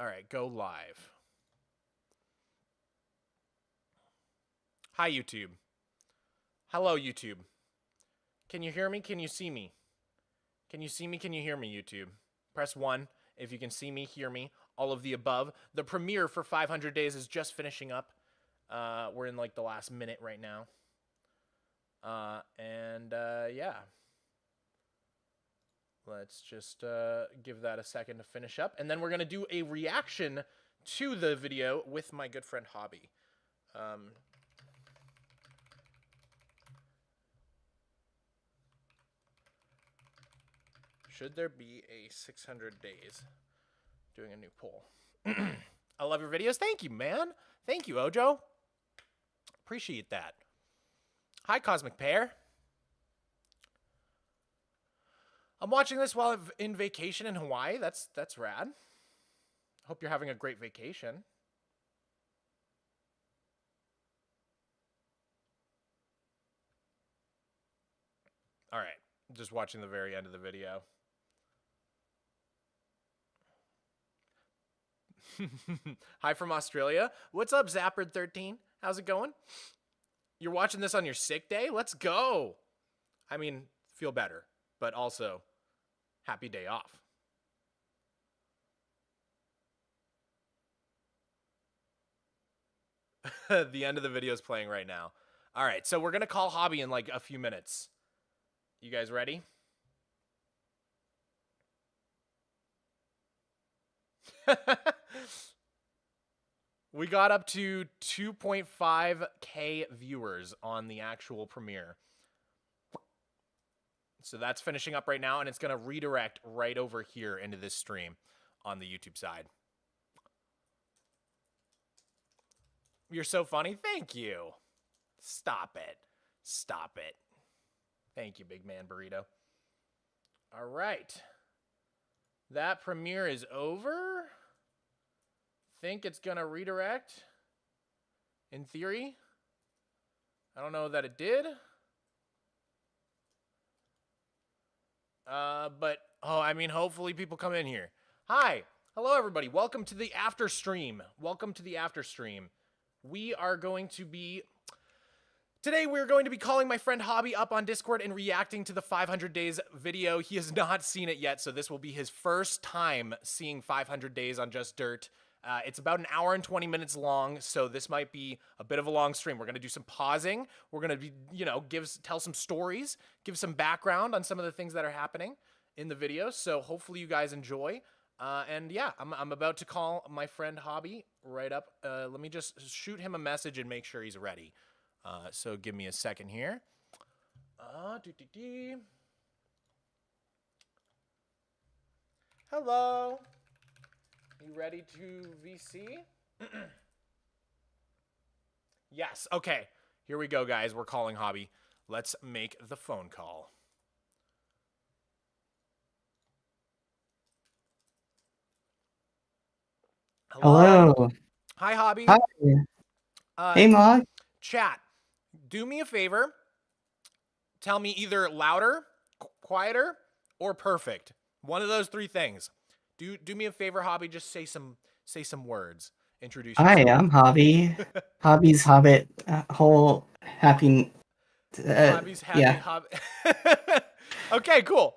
All right, go live. Hi, YouTube. Hello, YouTube. Can you hear me? Can you see me? Can you see me? Can you hear me, YouTube? Press 1 if you can see me, hear me, all of the above. The premiere for 500 Days is just finishing up. We're in like the last minute right now. Yeah. Let's just give that a second to finish up. And then we're going to do a reaction to the video with my good friend Hobby. Should there be a 600 days? Doing a new poll. I love your videos. Thank you, man. Thank you, Ojo. Appreciate that. Hi, Cosmic Pear. I'm watching this while I'm in vacation in Hawaii. That's rad. Hope you're having a great vacation. All right. Just watching the very end of the video. Hi from Australia. What's up, Zapper13? How's it going? You're watching this on your sick day? Let's go. I mean, feel better, but also happy day off. The end of the video is playing right now. All right, so we're going to call Hobby in like a few minutes. You guys ready? We got up to 2.5K viewers on the actual premiere. So that's finishing up right now, and it's going to redirect right over here into this stream on the YouTube side. You're so funny. Thank you. Stop it. Stop it. Thank you, big man burrito. All right. That premiere is over. Think it's going to redirect in theory. I don't know that it did. But, oh, I mean, hopefully people come in here. Hi. Hello, everybody. Welcome to the after stream. Welcome to the after stream. We are going to be... Today, we're going to be calling my friend Hobby up on Discord and reacting to the 500 Days video. He has not seen it yet, so this will be his first time seeing 500 Days on Just Dirt. It's about an hour and 20 minutes long, so this might be a bit of a long stream. We're going to do some pausing. We're going to be, you know, tell some stories, give some background on some of the things that are happening in the video. So hopefully you guys enjoy. And yeah, I'm about to call my friend Hobby right up. Let me just shoot him a message and make sure he's ready. So give me a second here. Hello. You ready to VC? Yes. Okay. Here we go, guys. We're calling Hobby. Let's make the phone call. Hello. Hi, Hobby. Hi. Hey, Mog. Chat. Do me a favor. Tell me either louder, quieter, or perfect. One of those three things. Do me a favor, Hobby. Just say some words. Introduce yourself. Hi, I'm Hobby. Hobby's Hobbit. Whole happy. Hobby's happy. Yeah. Hobby. Okay, cool.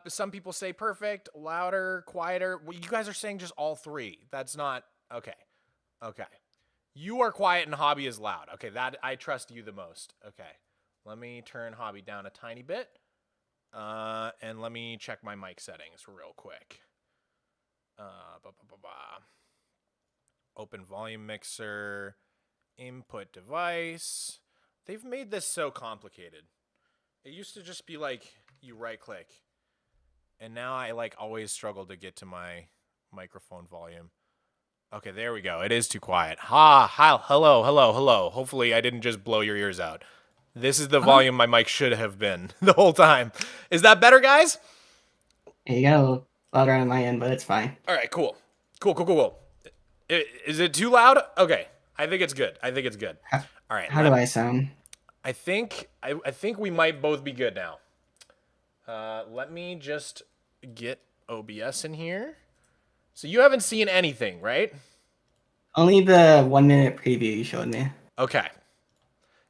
Some people say perfect, louder, quieter. Well, you guys are saying just all three. That's not okay. Okay. You are quiet and Hobby is loud. Okay, that I trust you the most. Okay. Let me turn Hobby down a tiny bit. And let me check my mic settings real quick. Open volume mixer, input device. They've made this so complicated. It used to just be like you right click. And now I like always struggle to get to my microphone volume. Okay, there we go. It is too quiet. Hello. Hopefully I didn't just blow your ears out. This is the volume my mic should have been the whole time. Is that better, guys? You got a little louder on my end, but it's fine. All right, cool. Is it too loud? Okay, I think it's good. All right. How do I sound? I think we might both be good now. Let me just get OBS in here So you haven't seen anything, right? Only the 1 minute preview you showed me. Okay.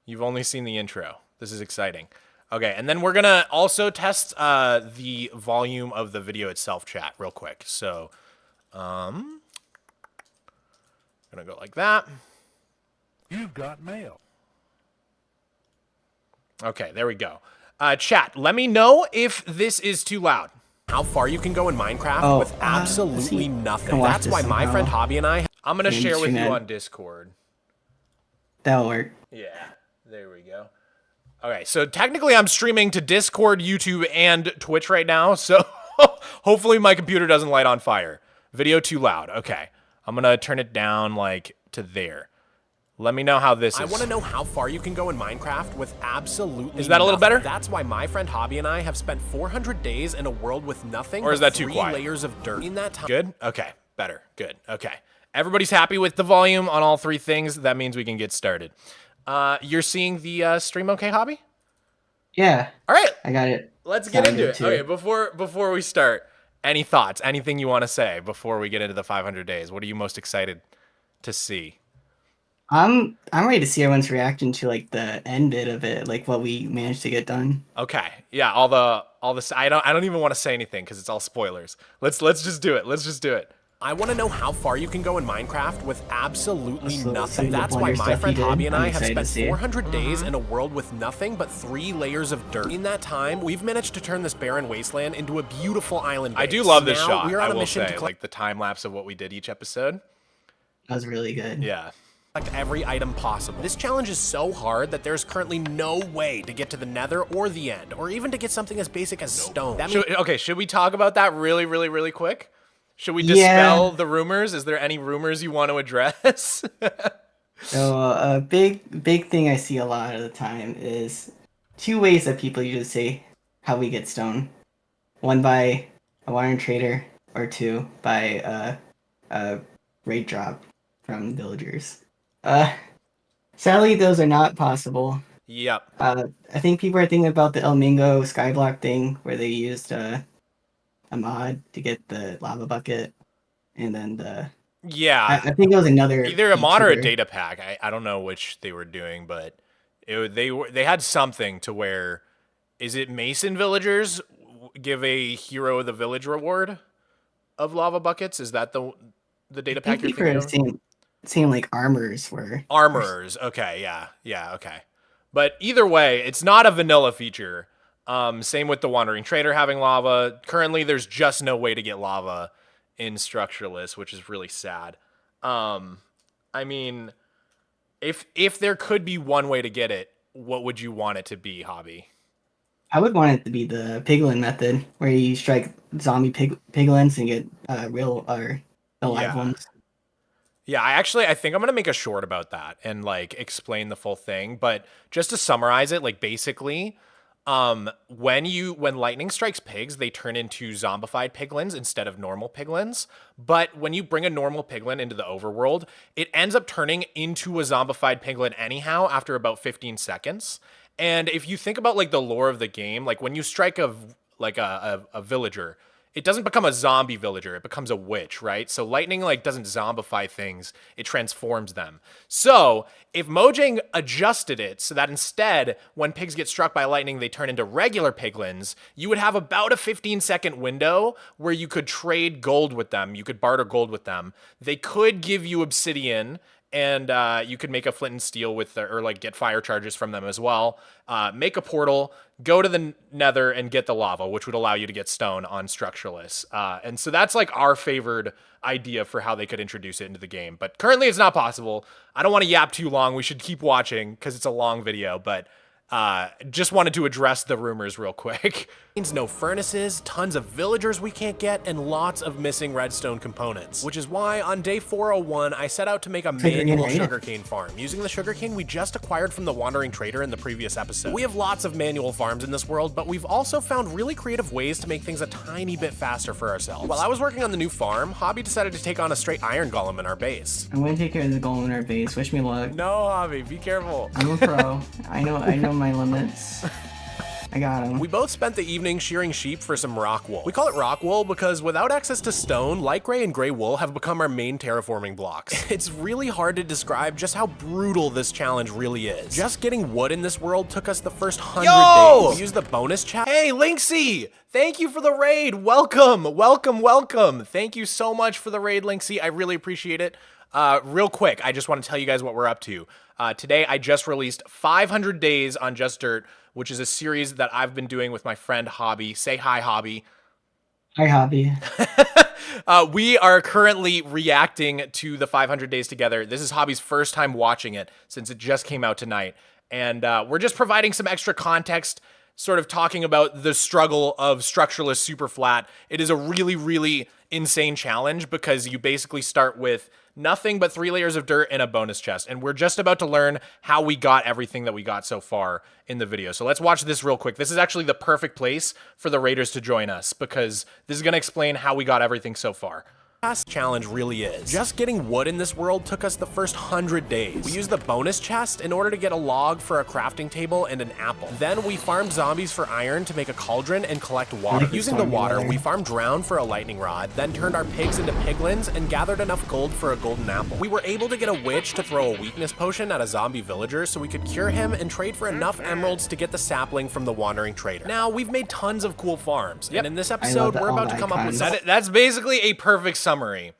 You've only seen the intro. This is exciting. Okay, and then we're gonna also test the volume of the video itself, chat, real quick. So, gonna go like that. You've got mail. Okay, there we go. Chat, let me know if this is too loud. How far you can go in Minecraft with absolutely nothing. That's why my friend Hobby and I'm gonna share with you on Discord. That'll work. Yeah, there we go. Okay, so technically I'm streaming to Discord, YouTube, and Twitch right now, so hopefully my computer doesn't light on fire. Video too loud. Okay, I'm gonna turn it down like to there. Let me know how this is. I want to know how far you can go in Minecraft with absolutely Is that a little better? That's why my friend Hobby and I have spent 400 days in a world with nothing or is that too quiet? 3 layers of dirt in that time. Good? Okay, better. Good. Okay. Everybody's happy with the volume on all 3 things. That means we can get started. You're seeing the stream okay, Hobby? Yeah. All right. I got it. Let's get into it. Okay, before we start, any thoughts? Anything you want to say before we get into the 500 days? What are you most excited to see? I'm ready to see everyone's reaction to like the end bit of it, like what we managed to get done. Okay. Yeah, all the I don't even want to say anything because it's all spoilers. Let's just do it. Let's just do it. I want to know how far you can go in Minecraft with absolutely nothing. That's why my friend Hobby and I have spent 400 days in a world with nothing but 3 layers of dirt. In that time, we've managed to turn this barren wasteland into a beautiful island base. I do love this shot, I will say, like the time lapse of what we did each episode. That was really good. Yeah. Collect every item possible. This challenge is so hard that there's currently no way to get to the nether or the end, or even to get something as basic as stone. Okay, should we talk about that really quick? Should we dispel the rumors? Is there any rumors you want to address? So a big thing I see a lot of the time is 2 ways that people usually say how we get stone. 1 by a wandering trader, or 2 by a raid drop from villagers. Sadly, those are not possible. Yep. I think people are thinking about the El Mingo skyblock thing where they used a mod to get the lava bucket, and then I think it was another either a mod or a data pack. I don't know which they were doing, but they had something to where is it Mason villagers give a hero of the village reward of lava buckets? Is that the data pack you're thinking of? Seemed like armors were okay, yeah, okay, but either way it's not a vanilla feature. Same with the wandering trader having lava. Currently there's just no way to get lava in structureless, which is really sad. I mean, if there could be one way to get it, what would you want it to be, Hobby? I would want it to be the piglin method where you strike zombie piglins and get real or the live ones. Yeah, I think I'm going to make a short about that and like explain the full thing. But just to summarize it, like basically, when lightning strikes pigs, they turn into zombified piglins instead of normal piglins. But when you bring a normal piglin into the overworld, it ends up turning into a zombified piglin anyhow after about 15 seconds. And if you think about like the lore of the game, like when you strike a villager, it doesn't become a zombie villager, it becomes a witch, right? So lightning like doesn't zombify things, it transforms them. So if Mojang adjusted it so that instead when pigs get struck by lightning they turn into regular piglins, you would have about a 15-second window where you could trade gold with them, you could barter gold with them. They could give you obsidian, and you could make a flint and steel with or like get fire charges from them as well. Make a portal, go to the nether and get the lava, which would allow you to get stone on structureless. And so that's like our favored idea for how they could introduce it into the game. But currently it's not possible. I don't want to yap too long. We should keep watching because it's a long video, but just wanted to address the rumors real quick. Means no furnaces, tons of villagers we can't get, and lots of missing redstone components. Which is why on day 401, I set out to make a manual sugarcane farm, using the sugarcane we just acquired from the wandering trader in the previous episode. We have lots of manual farms in this world, but we've also found really creative ways to make things a tiny bit faster for ourselves. While I was working on the new farm, Hobby decided to take on a straight iron golem in our base. I'm gonna take care of the golem in our base. Wish me luck. No, Hobby, be careful. I'm a pro. I know my limits. I got him. We both spent the evening shearing sheep for some rock wool. We call it rock wool because without access to stone, light gray and gray wool have become our main terraforming blocks. It's really hard to describe just how brutal this challenge really is. Just getting wood in this world took us the first 100 days. We used the bonus chat. Hey, Linksy! Thank you for the raid. Welcome, welcome, welcome. Thank you so much for the raid, Linksy. I really appreciate it. Real quick, I just want to tell you guys what we're up to. Today, I just released 500 Days on Just Dirt, which is a series that I've been doing with my friend Hobby. Say hi, Hobby. Hi, Hobby. We are currently reacting to the 500 Days together. This is Hobby's first time watching it since it just came out tonight. And we're just providing some extra context, sort of talking about the struggle of structureless super flat. It is a really, really insane challenge because you basically start with nothing but 3 layers of dirt and a bonus chest. And we're just about to learn how we got everything that we got so far in the video. So let's watch this real quick. This is actually the perfect place for the raiders to join us because this is going to explain how we got everything so far. Challenge really is. Just getting wood in this world took us the first 100 days. We used the bonus chest in order to get a log for a crafting table and an apple. Then we farmed zombies for iron to make a cauldron and collect water. Using the water, we farmed drown for a lightning rod, then turned our pigs into piglins and gathered enough gold for a golden apple. We were able to get a witch to throw a weakness potion at a zombie villager so we could cure him and trade for enough emeralds to get the sapling from the wandering trader. Now, we've made tons of cool farms, and in this episode, we're about to come up with that's basically a perfect summary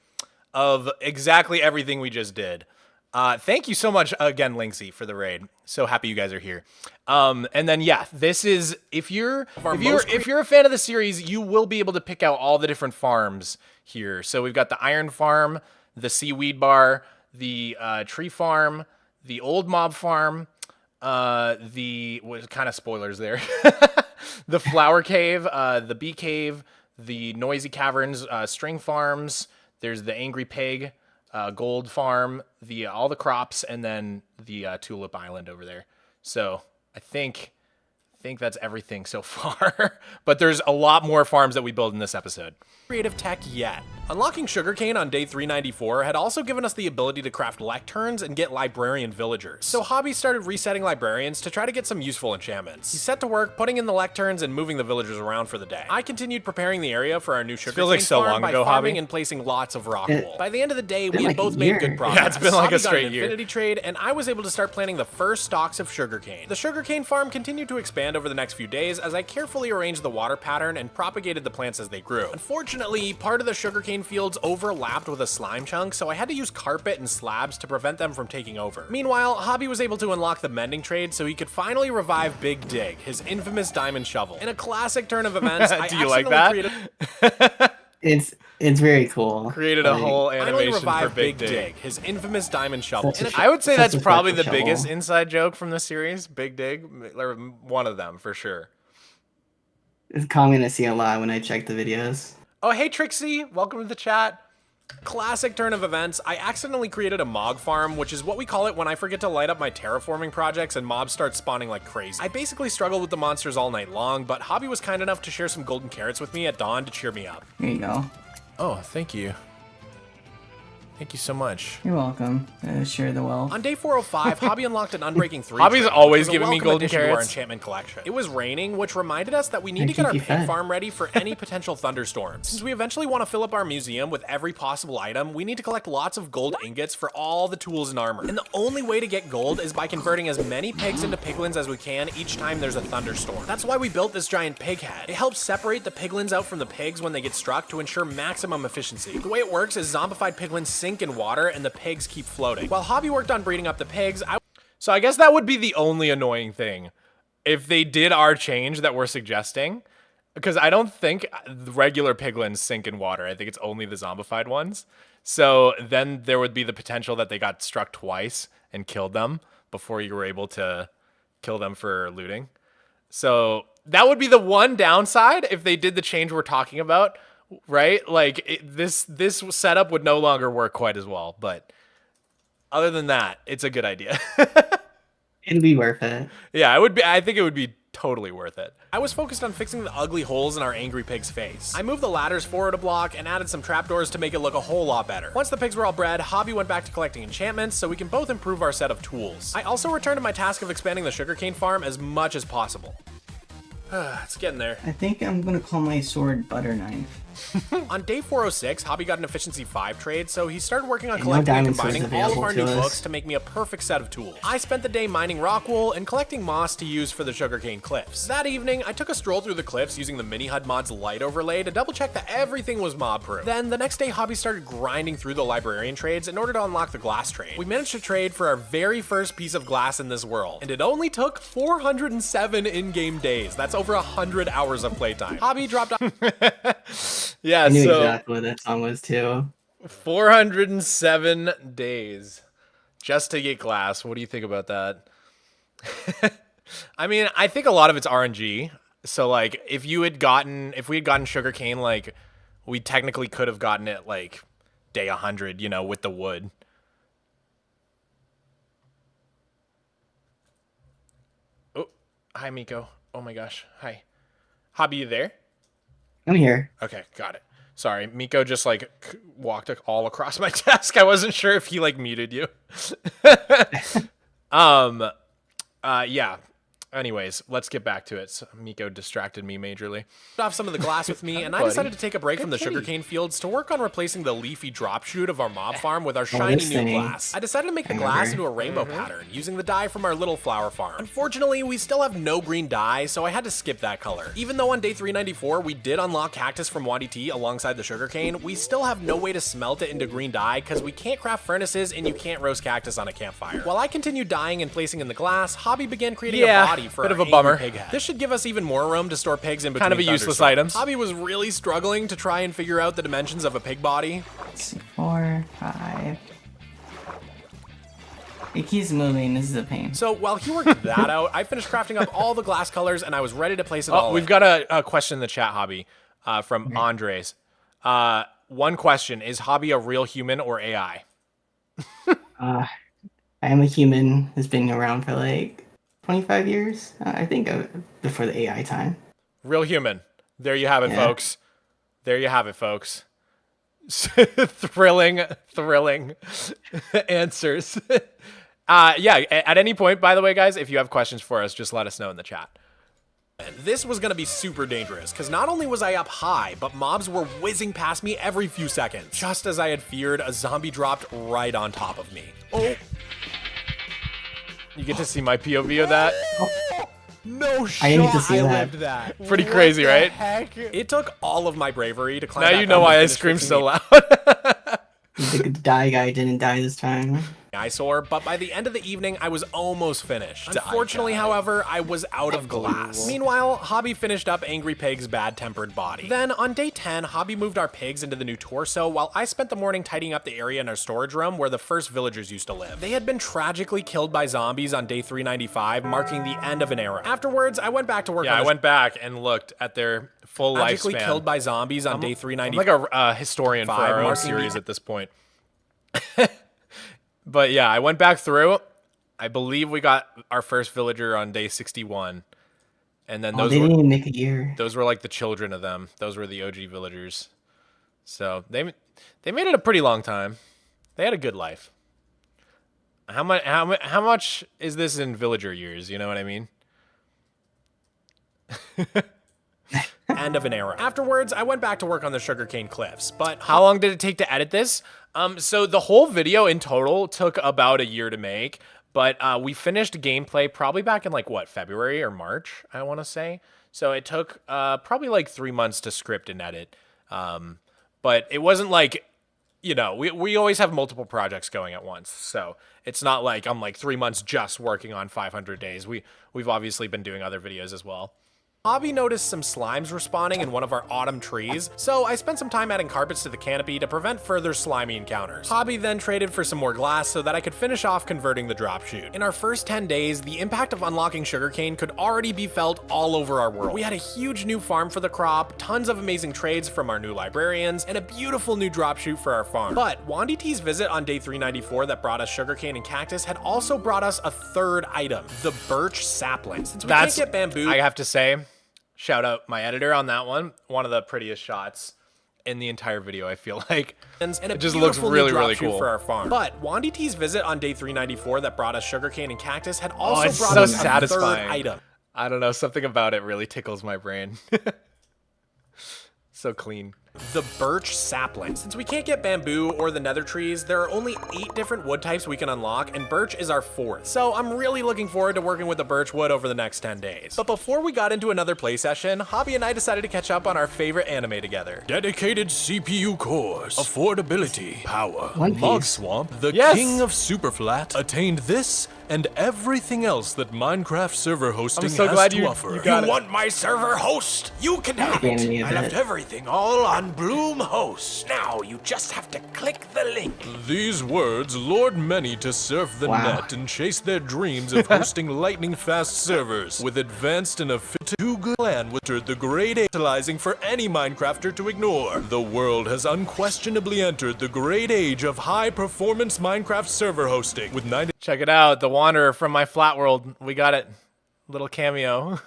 of exactly everything we just did. Thank you so much again, Linksy, for the raid. So happy you guys are here. And then yeah, this is if you're a fan of the series, you will be able to pick out all the different farms here. So we've got the iron farm, the seaweed bar, the tree farm, the old mob farm, the was kind of spoilers there. The flower cave, the bee cave, the noisy caverns, string farms. There's the angry pig, gold farm, all the crops, and then the tulip island over there. So I think that's everything so far. But there's a lot more farms that we build in this episode. Creative tech yet. Unlocking sugarcane on day 394 had also given us the ability to craft lecterns and get librarian villagers. So Hobby started resetting librarians to try to get some useful enchantments. He set to work putting in the lecterns and moving the villagers around for the day. I continued preparing the area for our new sugarcane feels like so farm long by ago, farming Hobby. and placing lots of rock wool. By the end of the day, we had like both a made year. good progress. Yeah, it's been like Hobby a straight got an year. Infinity trade, and I was able to start planting the first stalks of sugarcane. The sugarcane farm continued to expand over the next few days as I carefully arranged the water pattern and propagated the plants as they grew. Unfortunately, part of the sugarcane fields overlapped with a slime chunk, so I had to use carpet and slabs to prevent them from taking over. Meanwhile, Hobby was able to unlock the mending trade so he could finally revive Big Dig, his infamous diamond shovel. In a classic turn of events, I Do you like that? It's very cool. Created a whole animation for Big Dig, his infamous diamond shovel. I would say Such that's a probably the special biggest shovel. inside joke from the series. Big Dig, or one of them for sure. It's a comment I see a lot when I check the videos. Oh, hey Trixie, welcome to the chat. Classic turn of events, I accidentally created a mog farm, which is what we call it when I forget to light up my terraforming projects and mobs start spawning like crazy. I basically struggled with the monsters all night long, but Hobby was kind enough to share some golden carrots with me at dawn to cheer me up. Here you go. Oh, thank you. Thank you so much. You're welcome. Share the wealth. On day 405, Hobby unlocked an Unbreaking 3 Hobby's trait, always which was a giving me welcome golden addition to our carrots. enchantment collection. It was raining, which reminded us that we need I to get our keep you pig fed. farm ready for any potential thunderstorms. Since we eventually want to fill up our museum with every possible item, we need to collect lots of gold ingots for all the tools and armor. And the only way to get gold is by converting as many pigs into piglins as we can each time there's a thunderstorm. That's why we built this giant pig head. It helps separate the piglins out from the pigs when they get struck to ensure maximum efficiency. The way it works is zombified piglins sink in water and the pigs keep floating. While Hobby worked on breeding up the pigs, so I guess that would be the only annoying thing if they did our change that we're suggesting, because I don't think the regular piglins sink in water. I think it's only the zombified ones. So then there would be the potential that they got struck twice and killed them before you were able to kill them for looting. So that would be the one downside if they did the change we're talking about, right? Like this setup would no longer work quite as well, but other than that, it's a good idea. It'll be worth it. Yeah, it would be. I think it would be totally worth it. I was focused on fixing the ugly holes in our angry pig's face. I moved the ladders forward a block and added some trapdoors to make it look a whole lot better. Once the pigs were all bred, Hobby went back to collecting enchantments so we can both improve our set of tools. I also returned to my task of expanding the sugarcane farm as much as possible. It's getting there. I think I'm gonna call my sword butter knife. On day 406, Hobby got an efficiency 5 trade, so he started working on No collecting and diamond swords combining all of our new available to us. books to make me a perfect set of tools. I spent the day mining rock wool and collecting moss to use for the sugarcane cliffs. That evening, I took a stroll through the cliffs using the Mini HUD mod's light overlay to double check that everything was mob proof. Then the next day, Hobby started grinding through the librarian trades in order to unlock the glass trade. We managed to trade for our very first piece of glass in this world, and it only took 407 in-game days. That's over 100 hours of playtime. Hobby dropped off. Yeah, I knew so exactly what that song was too. 407 days just to get glass. What do you think about that? I mean, I think a lot of it's RNG. So like if we had gotten sugarcane, like we technically could have gotten it like day 100, you know, with the wood. Oh, hi Miko. Oh my gosh. Hi. Hobby, you there? I'm here. Okay, got it. Sorry, Miko just like walked all across my desk. I wasn't sure if he like muted you. Yeah. Anyways, let's get back to it. So Miko distracted me majorly. Off some of the glass with me, and I decided to take a break from the sugarcane fields to work on replacing the leafy drop chute of our mob farm with our shiny this new thing. glass. I decided to make the glass into a rainbow pattern using the dye from our little flower farm. Unfortunately, we still have no green dye, so I had to skip that color. Even though on day 394 we did unlock cactus from Wadi T alongside the sugarcane, we still have no way to smelt it into green dye because we can't craft furnaces and you can't roast cactus on a campfire. While I continued dyeing and placing in the glass, Hobby began creating a body for bit our of a bummer. pig head. This should give us even more room to store pigs in between. Kind of a useless thunderstorms. items. Hobby was really struggling to try and figure out the dimensions of a pig body. 4, 5. It keeps moving. This is a pain. So while he worked that out, I finished crafting up all the glass colors and I was ready to place it all. We've got a question in the chat, Hobby, from Andres. One question: is Hobby a real human or AI? I am a human who's been around for like 25 years. I think before the AI time. Real human. There you have it, Yeah. folks. There you have it, folks. thrilling answers. Yeah, at any point, by the way, guys, if you have questions for us, just let us know in the chat. This was going to be super dangerous, because not only was I up high, but mobs were whizzing past me every few seconds. Just as I had feared, a zombie dropped right on top of me. Oh! You get to see my POV of that. No shot, I need to see that. lived that. Pretty crazy, right? Heck? It took all of my bravery to climb Now back you know up why and I finish screamed fixing so the loud. The die guy didn't die this time. eyesore, but by the end of the evening, I was almost finished. Unfortunately, however, I was out of glass. Meanwhile, Hobby finished up Angry Pig's bad-tempered body. Then, on day 10, Hobby moved our pigs into the new torso, while I spent the morning tidying up the area in our storage room where the first villagers used to live. They had been tragically killed by zombies on day 395, marking the end of an era. Afterwards, I went back to work on I this went back and looked at their full tragically lifespan. killed by zombies on day I'm 395. like a historian for our own marking series the- at this point. But yeah, I went back through. I believe we got our first villager on day 61. And then Oh, those they were didn't even make a year. those were like the children of them. Those were the OG villagers. So they made it a pretty long time. They had a good life. How much is this in villager years? You know what I mean? end of an era. Afterwards, I went back to work on the sugarcane cliffs, but How long did it take to edit this? So the whole video in total took about a year to make, but we finished gameplay probably back in like what, February or March, I want to say. So it took probably like 3 months to script and edit. But it wasn't like, you know, we always have multiple projects going at once. So it's not like I'm like 3 months just working on 500 days. We've obviously been doing other videos as well. Hobby noticed some slimes respawning in one of our autumn trees, so I spent some time adding carpets to the canopy to prevent further slimy encounters. Hobby then traded for some more glass so that I could finish off converting the drop chute. In our first 10 days, the impact of unlocking sugarcane could already be felt all over our world. We had a huge new farm for the crop, tons of amazing trades from our new librarians, and a beautiful new drop chute for our farm. But Wandi T's visit on day 394 that brought us sugarcane and cactus had also brought us a third item, the birch sapling. Since we can't get bamboo, I have to say, shout out my editor on that one. One of the prettiest shots in the entire video, I feel like. and a It just looks beautiful new really, drop really chute cool. for our farm. But Wandi T's visit on day 394 that brought us sugarcane and cactus had also it's brought so us a third satisfying. item. I don't know. Something about it really tickles my brain. So clean. The birch sapling. Since we can't get bamboo or the nether trees, there are only 8 different wood types we can unlock, and birch is our 4th. So I'm really looking forward to working with the birch wood over the next 10 days. But before we got into another play session, Hobby and I decided to catch up on our favorite anime together. Dedicated CPU cores, affordability, power. One Piece. Mogswamp, the Yes. king of Superflat, attained this and everything else that Minecraft server hosting so has glad to you offer. got it. Want my server host? You can have Damn it. you, I left that. everything all on Bloom Host. Now you just have to click the link. These words lured many to surf the Wow. net and chase their dreams of hosting lightning-fast servers. With advanced and a too-good plan entered the great age utilizing for any Minecrafter to ignore. The world has unquestionably entered the great age of high-performance Minecraft server hosting. With 90 Check it out. The Wanderer from my flat world. We got it. Little cameo.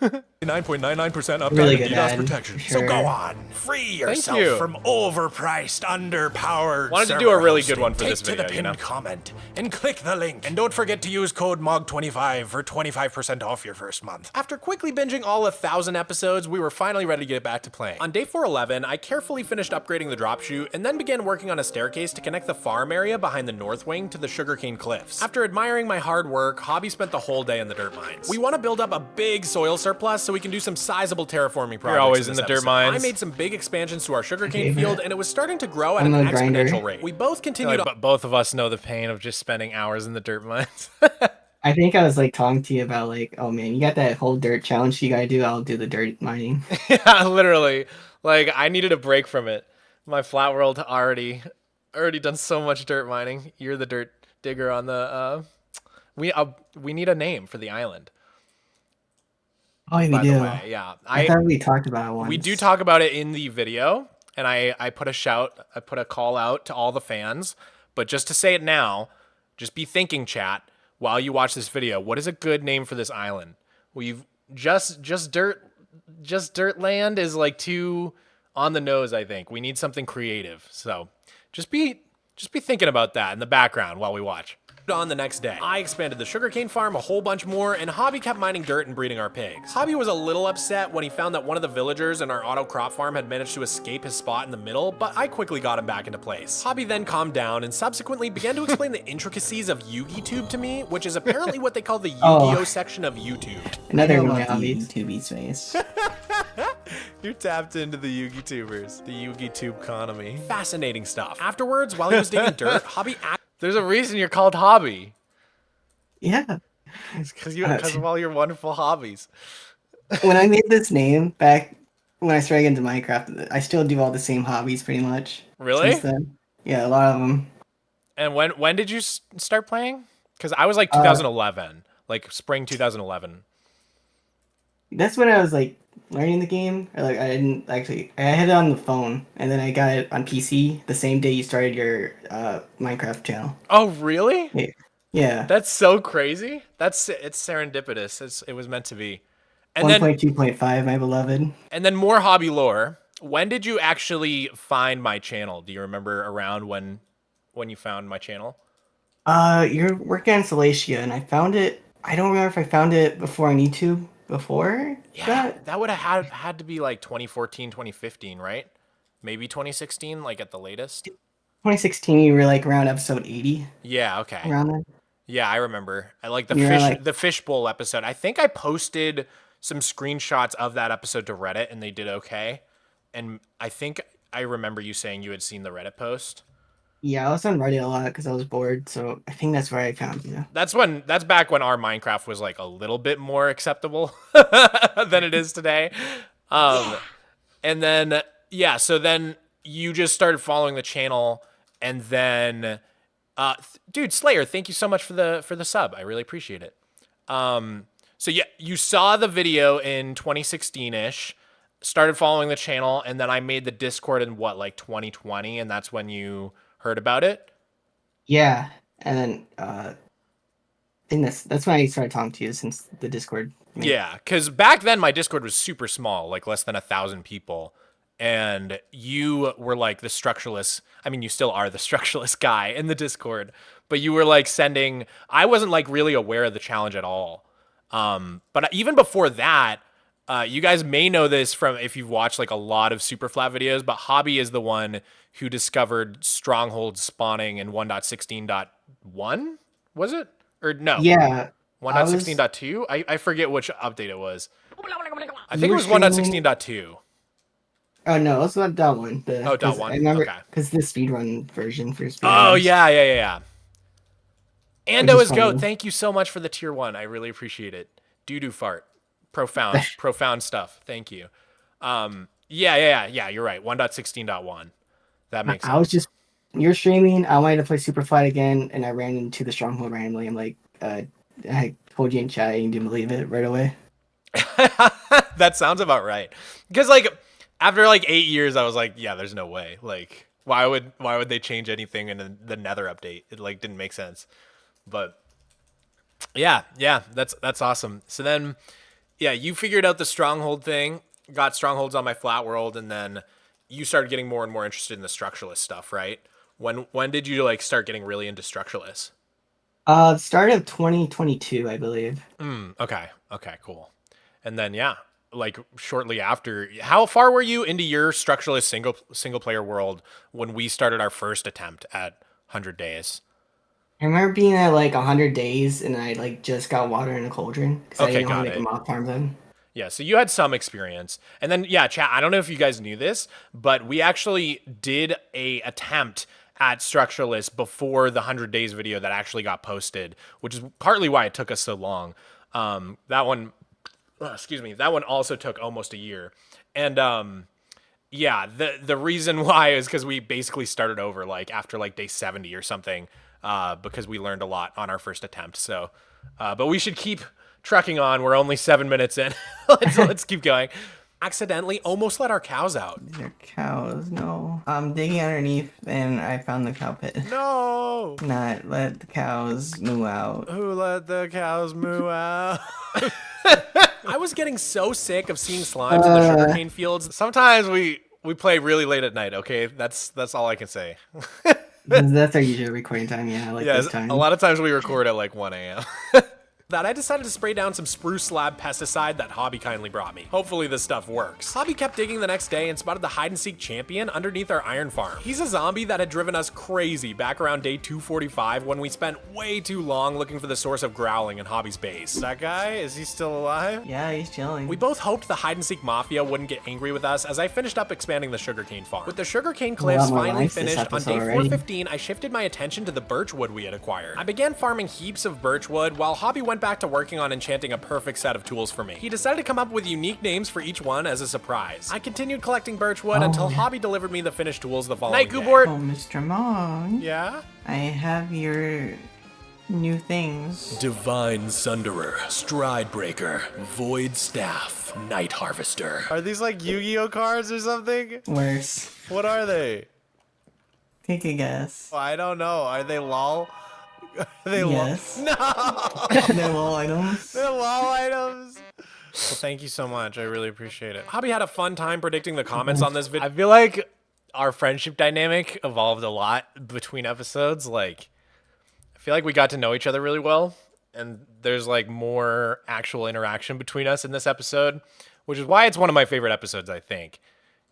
99.99% uptime Really and good DDoS ad, protection. for So sure. go on, free yourself you. from overpriced, underpowered. Wanted to do server a really good hosting. one for Take this to video, the you pinned know? comment and click the link. And don't forget to use code MOG25 for 25% off your first month. After quickly binging all 1,000 episodes, we were finally ready to get back to playing. On day 411, I carefully finished upgrading the drop chute and then began working on a staircase to connect the farm area behind the north wing to the sugarcane cliffs. After admiring my hard work, Hobby spent the whole day in the dirt mines. We want to build up a big soil surplus so we can do some sizable terraforming projects. You're always in this the dirt episode. mines. I made some big expansions to our sugarcane Okay, field man. and it was starting to grow at I'm an a grinder. exponential rate. We both continued Like, but both of us know the pain of just spending hours in the dirt mines. I think I was like talking to you about like, oh man, you got that whole dirt challenge you gotta do. I'll do the dirt mining. Yeah, literally. Like, I needed a break from it. My flat world already done so much dirt mining. You're the dirt digger on the we need a name for the island. Oh, we By do. the way, yeah. I thought we talked about it once. We do talk about it in the video, and I put a call out to all the fans. But just to say it now, just be thinking, chat, while you watch this video. What is a good name for this island? We've just dirt land is like too on the nose. I think we need something creative. So just be thinking about that in the background while we watch. On the next day, I expanded the sugarcane farm a whole bunch more, and Hobby kept mining dirt and breeding our pigs. Hobby was a little upset when he found that one of the villagers in our auto crop farm had managed to escape his spot in the middle, but I quickly got him back into place. Hobby then calmed down and subsequently began to explain the intricacies of YugiTube to me, which is apparently what they call the Yu-Gi-Oh Oh. section of YouTube. Another I one know of about the these. YouTube space. You're tapped into the YugiTubers, the YugiTube economy. Fascinating stuff. Afterwards, while he was digging dirt, Hobby There's a reason you're called Hobby. Yeah. Because of all your wonderful hobbies. When I made this name back when I started getting into Minecraft, I still do all the same hobbies pretty much. Really? Since then. Yeah, a lot of them. And when did you start playing? Because I was like 2011, like spring 2011. That's when I was like learning the game. Or like I didn't actually. I had it on the phone, and then I got it on PC the same day you started your Minecraft channel. Oh, really? Yeah. That's so crazy. It's serendipitous. It was meant to be. And then 1.2.5, my beloved. and then more hobby lore. When did you actually find my channel? Do you remember around when you found my channel? You're working on Salacia, and I found it. I don't remember if I found it before on YouTube. Before That would have had to be like 2014, 2015, right? Maybe 2016, like at the latest. 2016, you were like around episode 80. Yeah, okay. Around then. Yeah, I remember. I like the Yeah, the fishbowl episode. I think I posted some screenshots of that episode to Reddit and they did okay. And I think I remember you saying you had seen the Reddit post. Yeah, I was on Reddit a lot because I was bored, so I think that's where I found you. That's back when our Minecraft was like a little bit more acceptable than it is today. And then so then you just started following the channel and then dude, Slayer, thank you so much for the sub. I really appreciate it. So yeah, you saw the video in 2016-ish, started following the channel, and then I made the Discord in like 2020, and that's when you heard about it? Yeah, and then I think that's when I started talking to you since the Discord. Yeah, because back then my Discord was super small, like less than 1,000 people. And you were like the structuralist. I mean, you still are the structuralist guy in the Discord, but you were like I wasn't like really aware of the challenge at all. But even before that, you guys may know this from if you've watched like a lot of Superflat videos, but Hobby is the one who discovered stronghold spawning in 1.16.1, was it? Or no? Yeah. 1.16.2? I forget which update it was. I think You it were was streaming- 1.16.2. Oh no, it's not that one. Oh, dot one? I remember Okay. because the speedrun version for speedrunners. Oh, yeah. Ando Which is is Goat, funny. thank you so much for the tier 1. I really appreciate it. Doo-doo fart. Profound stuff. Thank you. Yeah, you're right. 1.16.1. That makes sense. I was just you're streaming. I wanted to play Superfly again, and I ran into the stronghold randomly. I'm like, I told you in chat, and you didn't believe it right away. That sounds about right. Because like after like 8 years, I was like, yeah, there's no way. Like, why would they change anything in the Nether update? It like didn't make sense. But yeah, that's awesome. So then, yeah, you figured out the stronghold thing, got strongholds on my flat world, and then you started getting more and more interested in the structuralist stuff, right? When did you like start getting really into structuralist? Start of 2022, I believe. Okay, cool. And then yeah, like shortly after, how far were you into your structuralist single player world when we started our first attempt at 100 days? I remember being at like 100 days, and I like just got water in a cauldron because I Okay, didn't know how to got make it. a mob farm then. Yeah, so you had some experience. And then, yeah, chat, I don't know if you guys knew this, but we actually did a attempt at Structuralist before the 100 days video that actually got posted, which is partly why it took us so long. That one also took almost a year. And yeah, the reason why is because we basically started over like after like day 70 or something, because we learned a lot on our first attempt. So, but we should keep trucking on. We're only 7 minutes in. let's keep going. Accidentally almost let our cows out. These are cows. No. I'm digging underneath, and I found the cow pit. No. Not let the cows moo out. Who let the cows moo out? I was getting so sick of seeing slimes in the sugarcane fields. Sometimes we play really late at night, okay? That's all I can say. That's our usual recording time, yeah, like this time. A lot of times we record at like 1 a.m. That I decided to spray down some spruce slab pesticide that Hobby kindly brought me. Hopefully this stuff works. Hobby kept digging the next day and spotted the hide-and-seek champion underneath our iron farm. He's a zombie that had driven us crazy back around day 245 when we spent way too long looking for the source of growling in Hobby's base. That guy, is he still alive? Yeah, he's chilling. We both hoped the hide-and-seek mafia wouldn't get angry with us as I finished up expanding the sugarcane farm. With the sugarcane cliffs more finally likes this finished, on day episode already. 415, I shifted my attention to the birchwood we had acquired. I began farming heaps of birchwood while Hobby went back to working on enchanting a perfect set of tools for me. He decided to come up with unique names for each one as a surprise. I continued collecting birchwood until Hobby delivered me the finished tools the following day. Oh, Mr. Mog. Yeah? I have your new things. Divine Sunderer, Stridebreaker, Void Staff, Night Harvester. Are these like Yu-Gi-Oh cards or something? Worse. What are they? Take a guess. I don't know. Are they LOL? Are they Yes. LOL? No! They're little items. They're LOL items. Well, thank you so much. I really appreciate it. Hobby had a fun time predicting the comments on this video. I feel like our friendship dynamic evolved a lot between episodes. Like, I feel like we got to know each other really well, and there's like more actual interaction between us in this episode, which is why it's one of my favorite episodes, I think,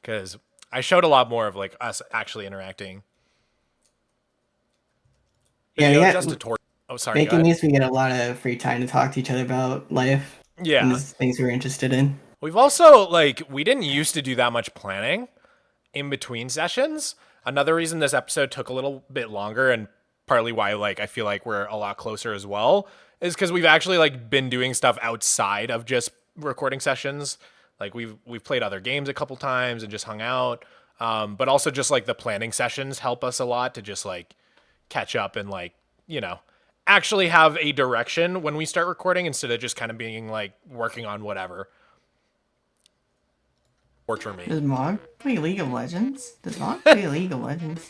because I showed a lot more of like us actually interacting. Yeah, Video yeah. just a oh, sorry. go Making ahead. these, we get a lot of free time to talk to each other about life. Yeah. And things we're interested in. We've also, like, we didn't used to do that much planning in between sessions. Another reason this episode took a little bit longer, and partly why, like, I feel like we're a lot closer as well, is because we've actually, like, been doing stuff outside of just recording sessions. Like, we've played other games a couple times and just hung out. But also just, like, the planning sessions help us a lot to just, like, catch up and, like, you know, actually have a direction when we start recording instead of just kind of being, like, working on whatever. Torture me. Does Mog play League of Legends? Does Mog play League of Legends?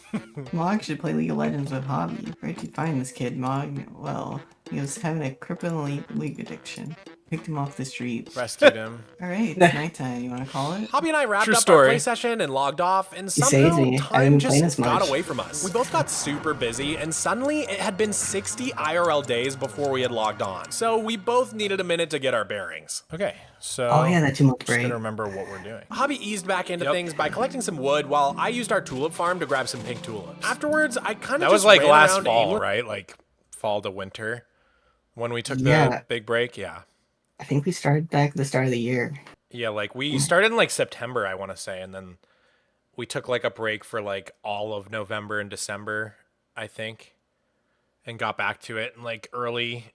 Mog should play League of Legends with Hobby. Where'd you find this kid, Mog? Well, he was having a crippling league addiction. Picked him off the street. Rescued him. All right, it's nighttime. You want to call it? Hobby and I wrapped True up story. our play session and logged off, and saves somehow me. I time haven't played as just got much. away from us. We both got super busy, and suddenly it had been 60 IRL days before we had logged on. So we both needed a minute to get our bearings. Okay, so Oh yeah, that 2-month just break. gonna remember what we're doing. Hobby eased back into things by collecting some wood while I used our tulip farm to grab some pink tulips. Afterwards, I kind of That was like ran last around fall, right? Like fall to winter when we took the Yeah. big break. Yeah. I think we started back at the start of the year. Yeah, like we started in like September, I want to say, and then we took like a break for like all of November and December, I think, and got back to it in like early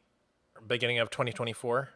beginning of 2024.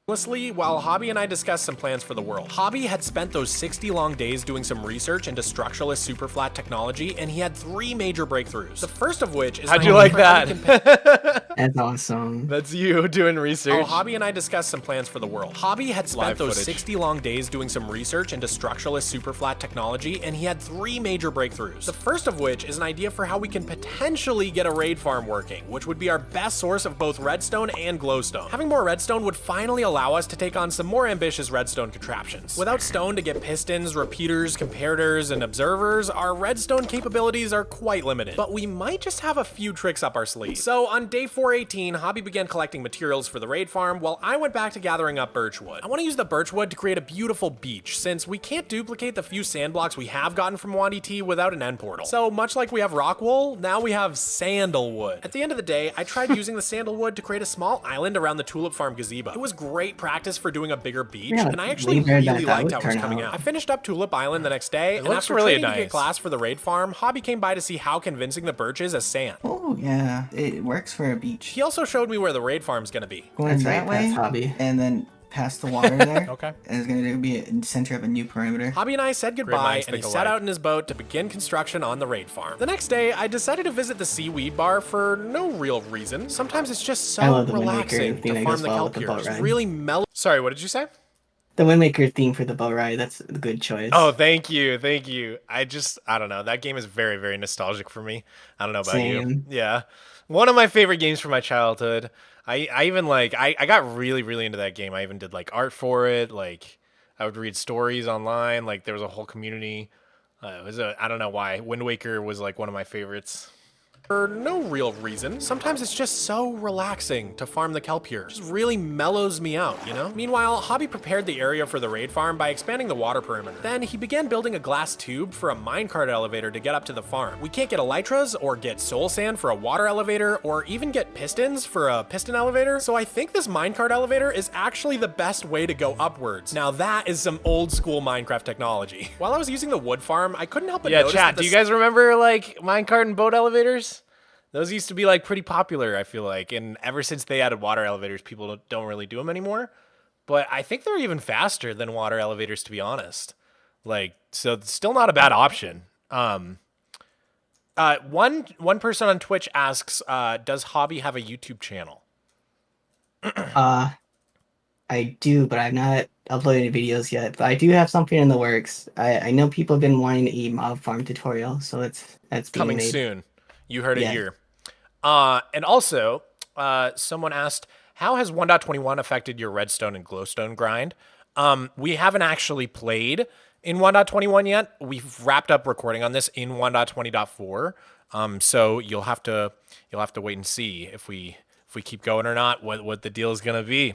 While Hobby and I discussed some plans for the world. Hobby had spent those 60 long days doing some research into structuralist superflat technology, and he had 3 major breakthroughs. The first of which is How'd how you like for how we that? can That's awesome. That's you doing research. Oh, Hobby and I discussed some plans for the world. Hobby had spent Live those footage. 60 long days doing some research into structuralist superflat technology, and he had 3 major breakthroughs. The first of which is an idea for how we can potentially get a raid farm working, which would be our best source of both redstone and glowstone. Having more redstone would finally allow us to take on some more ambitious redstone contraptions. Without stone to get pistons, repeaters, comparators, and observers, our redstone capabilities are quite limited. But we might just have a few tricks up our sleeve. So on day 418, Hobby began collecting materials for the raid farm while I went back to gathering up birchwood. I want to use the birchwood to create a beautiful beach, since we can't duplicate the few sand blocks we have gotten from Wandy T without an end portal. So much like we have rock wool, now we have sandalwood. At the end of the day, I tried using the sandalwood to create a small island around the tulip farm gazebo. It was great practice for doing a bigger beach, Yeah, and I actually way better than really that liked would how it was turn coming out. out. I finished up Tulip Island the next day, and looks after really training to get nice. glass for the raid farm, Hobby came by to see how convincing the birch is as sand. Oh yeah, it works for a beach. He also showed me where the raid farm's gonna be. Going That's that right, way, that's Hobby. and then past the water there. Okay. And it's gonna be a center of a new perimeter. Hobby and I said goodbye, minds and he think set alike. out in his boat to begin construction on the raid farm. The next day, I decided to visit the seaweed bar for no real reason. Sometimes it's just I so love the Windmaker relaxing theme to that farm goes the well kelp with the here. boat It's ride. really mellow. Sorry, what did you say? The Windmaker theme for the boat ride, that's a good choice. Oh, thank you, thank you. I don't know. That game is very, very nostalgic for me. I don't know about you. Same. Yeah, one of my favorite games from my childhood. I even like I got really, really into that game. I even did like art for it. Like I would read stories online. Like there was a whole community. I don't know why. Wind Waker was like one of my favorites. For no real reason. Sometimes it's just so relaxing to farm the kelp here. It just really mellows me out, you know? Meanwhile, Hobby prepared the area for the raid farm by expanding the water perimeter. Then he began building a glass tube for a minecart elevator to get up to the farm. We can't get elytras or get soul sand for a water elevator or even get pistons for a piston elevator. So I think this minecart elevator is actually the best way to go upwards. Now that is some old school Minecraft technology. While I was using the wood farm, I couldn't help but Yeah, notice chat. that the Do you guys remember like minecart and boat elevators? Those used to be like pretty popular, I feel like. And ever since they added water elevators, people don't really do them anymore. But I think they're even faster than water elevators, to be honest. Like, so it's still not a bad option. One person on Twitch asks, does Hobby have a YouTube channel? I do, but I've not uploaded videos yet. But I do have something in the works. I know people have been wanting a mob farm tutorial, so that's being Coming made. soon. You heard it Yeah. here. And also, someone asked, how has 1.21 affected your redstone and glowstone grind? We haven't actually played in 1.21 yet. We've wrapped up recording on this in 1.20.4. So you'll have to wait and see if we keep going or not, what the deal is gonna be.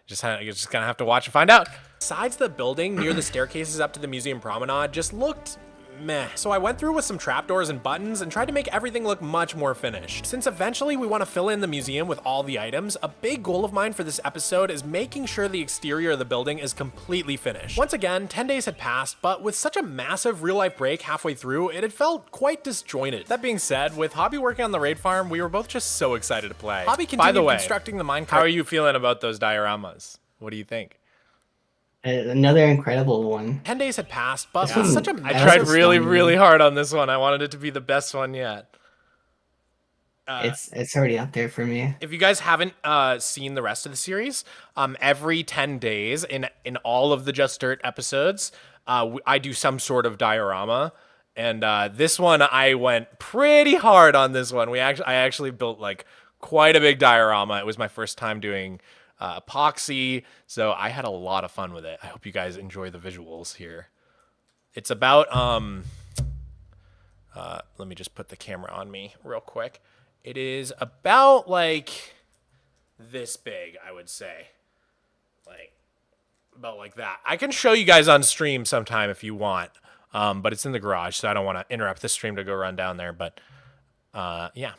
You're just gonna have to watch and find out. Besides, the building near the staircases up to the museum promenade just looked meh. So I went through with some trapdoors and buttons and tried to make everything look much more finished. Since eventually we want to fill in the museum with all the items, a big goal of mine for this episode is making sure the exterior of the building is completely finished. Once again, 10 days had passed, but with such a massive real-life break halfway through, it had felt quite disjointed. That being said, with Hobby working on the raid farm, we were both just so excited to play. Hobby continued constructing the minecart. How are you feeling about those dioramas? What do you think? Another incredible one. 10 days had passed, but This with one- such a I That massive tried was really, stunning. really hard on this one. I wanted it to be the best one yet. It's already up there for me. If you guys haven't seen the rest of the series, every 10 days in all of the Just Dirt episodes, I do some sort of diorama. And this one, I went pretty hard on this one. I actually built like quite a big diorama. It was my first time doing epoxy. So I had a lot of fun with it. I hope you guys enjoy the visuals here. It's about, let me just put the camera on me real quick. It is about like this big, I would say. Like, about like that. I can show you guys on stream sometime if you want, but it's in the garage, so I don't want to interrupt the stream to go run down there, but yeah.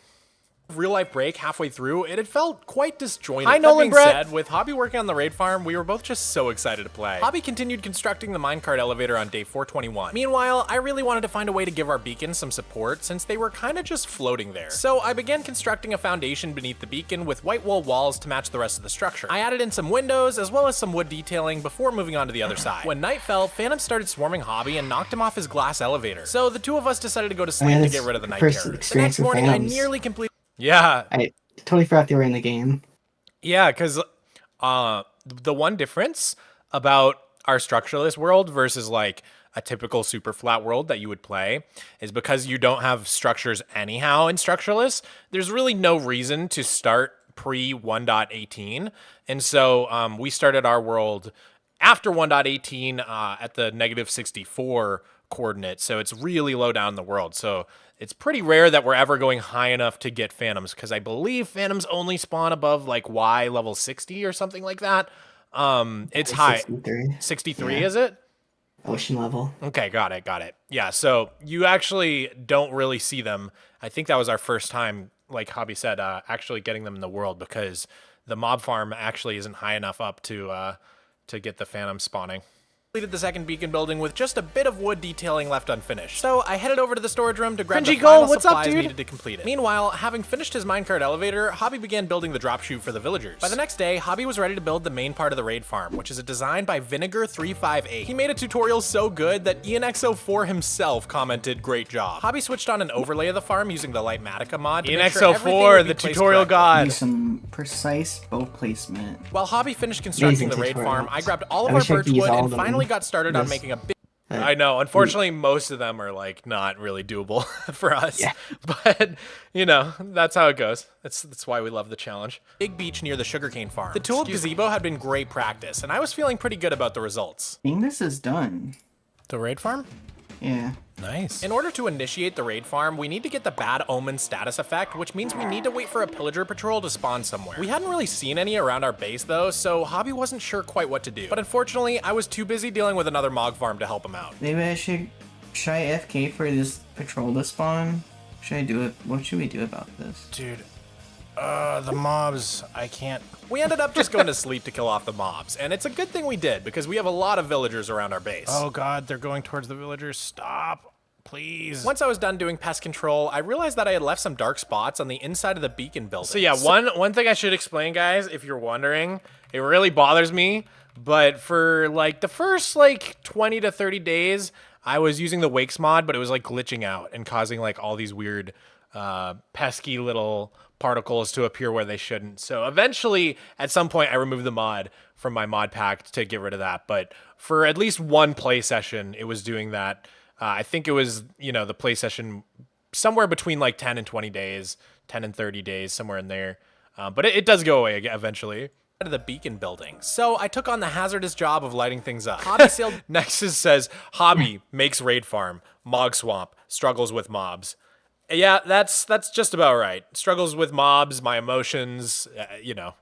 Real life break halfway through, it had felt quite disjointed. Hi, Nolan Brett. Said, with Hobby working on the raid farm, we were both just so excited to play. Hobby continued constructing the minecart elevator on day 421. Meanwhile, I really wanted to find a way to give our beacon some support since they were kind of just floating there. So I began constructing a foundation beneath the beacon with white wool walls to match the rest of the structure. I added in some windows as well as some wood detailing before moving on to the other side. When night fell, Phantom started swarming Hobby and knocked him off his glass elevator. So the two of us decided to go to sleep to get rid of the night terrors. The next morning, I nearly completed. Yeah. I totally forgot they were in the game. Yeah, because the one difference about our structureless world versus like a typical super flat world that you would play is because you don't have structures anyhow in structureless, there's really no reason to start pre 1.18. And so we started our world after 1.18 at the -64 coordinate. So it's really low down in the world. So it's pretty rare that we're ever going high enough to get phantoms, because I believe phantoms only spawn above like Y level 60 or something like that. It's high. 63, yeah. Is it? Ocean level. Okay, got it. Yeah, so you actually don't really see them. I think that was our first time, like Hobby said, actually getting them in the world, because the mob farm actually isn't high enough up to get the phantom spawning. Completed the second beacon building with just a bit of wood detailing left unfinished. So I headed over to the storage room to grab the final supplies needed to complete it. Meanwhile, having finished his minecart elevator, Hobby began building the drop chute for the villagers. By the next day, Hobby was ready to build the main part of the raid farm, which is a design by Vinegar358. He made a tutorial so good that ENXO4 himself commented, "Great job." Hobby switched on an overlay of the farm using the Lightmatica mod. ENXO4, the tutorial god. Use some precise bow placement. While Hobby finished constructing the raid farm, I grabbed all of our birch wood and finally got started on making a big... I know, unfortunately, most of them are like not really doable for us, yeah. But you know, that's how it goes. That's why we love the challenge. Big beach near the sugarcane farm. The tulip gazebo had been great practice, and I was feeling pretty good about the results. I think this is done. The raid farm? Yeah. Nice. In order to initiate the raid farm, we need to get the bad omen status effect, which means we need to wait for a pillager patrol to spawn somewhere. We hadn't really seen any around our base though, so Hobby wasn't sure quite what to do. But unfortunately, I was too busy dealing with another Mog farm to help him out. Maybe should I FK for this patrol to spawn? Should I do it? What should we do about this? Dude, the mobs, I can't. We ended up just going to sleep to kill off the mobs, and it's a good thing we did, because we have a lot of villagers around our base. Oh god, they're going towards the villagers. Stop, please. Once I was done doing pest control, I realized that I had left some dark spots on the inside of the beacon building. So yeah, one thing I should explain, guys, if you're wondering, it really bothers me, but for like the first like 20 to 30 days, I was using the Wakes mod, but it was like glitching out and causing like all these weird pesky little particles to appear where they shouldn't. So eventually, at some point, I removed the mod from my mod pack to get rid of that. But for at least one play session, it was doing that. I think it was, you know, the play session somewhere between like 10 and 20 days, 10 and 30 days, somewhere in there. But it does go away eventually. To the beacon building. So I took on the hazardous job of lighting things up. Hobby sailed. Nexus says, Hobby makes raid farm. Mogswamp struggles with mobs. Yeah, that's just about right. Struggles with mobs, my emotions, you know.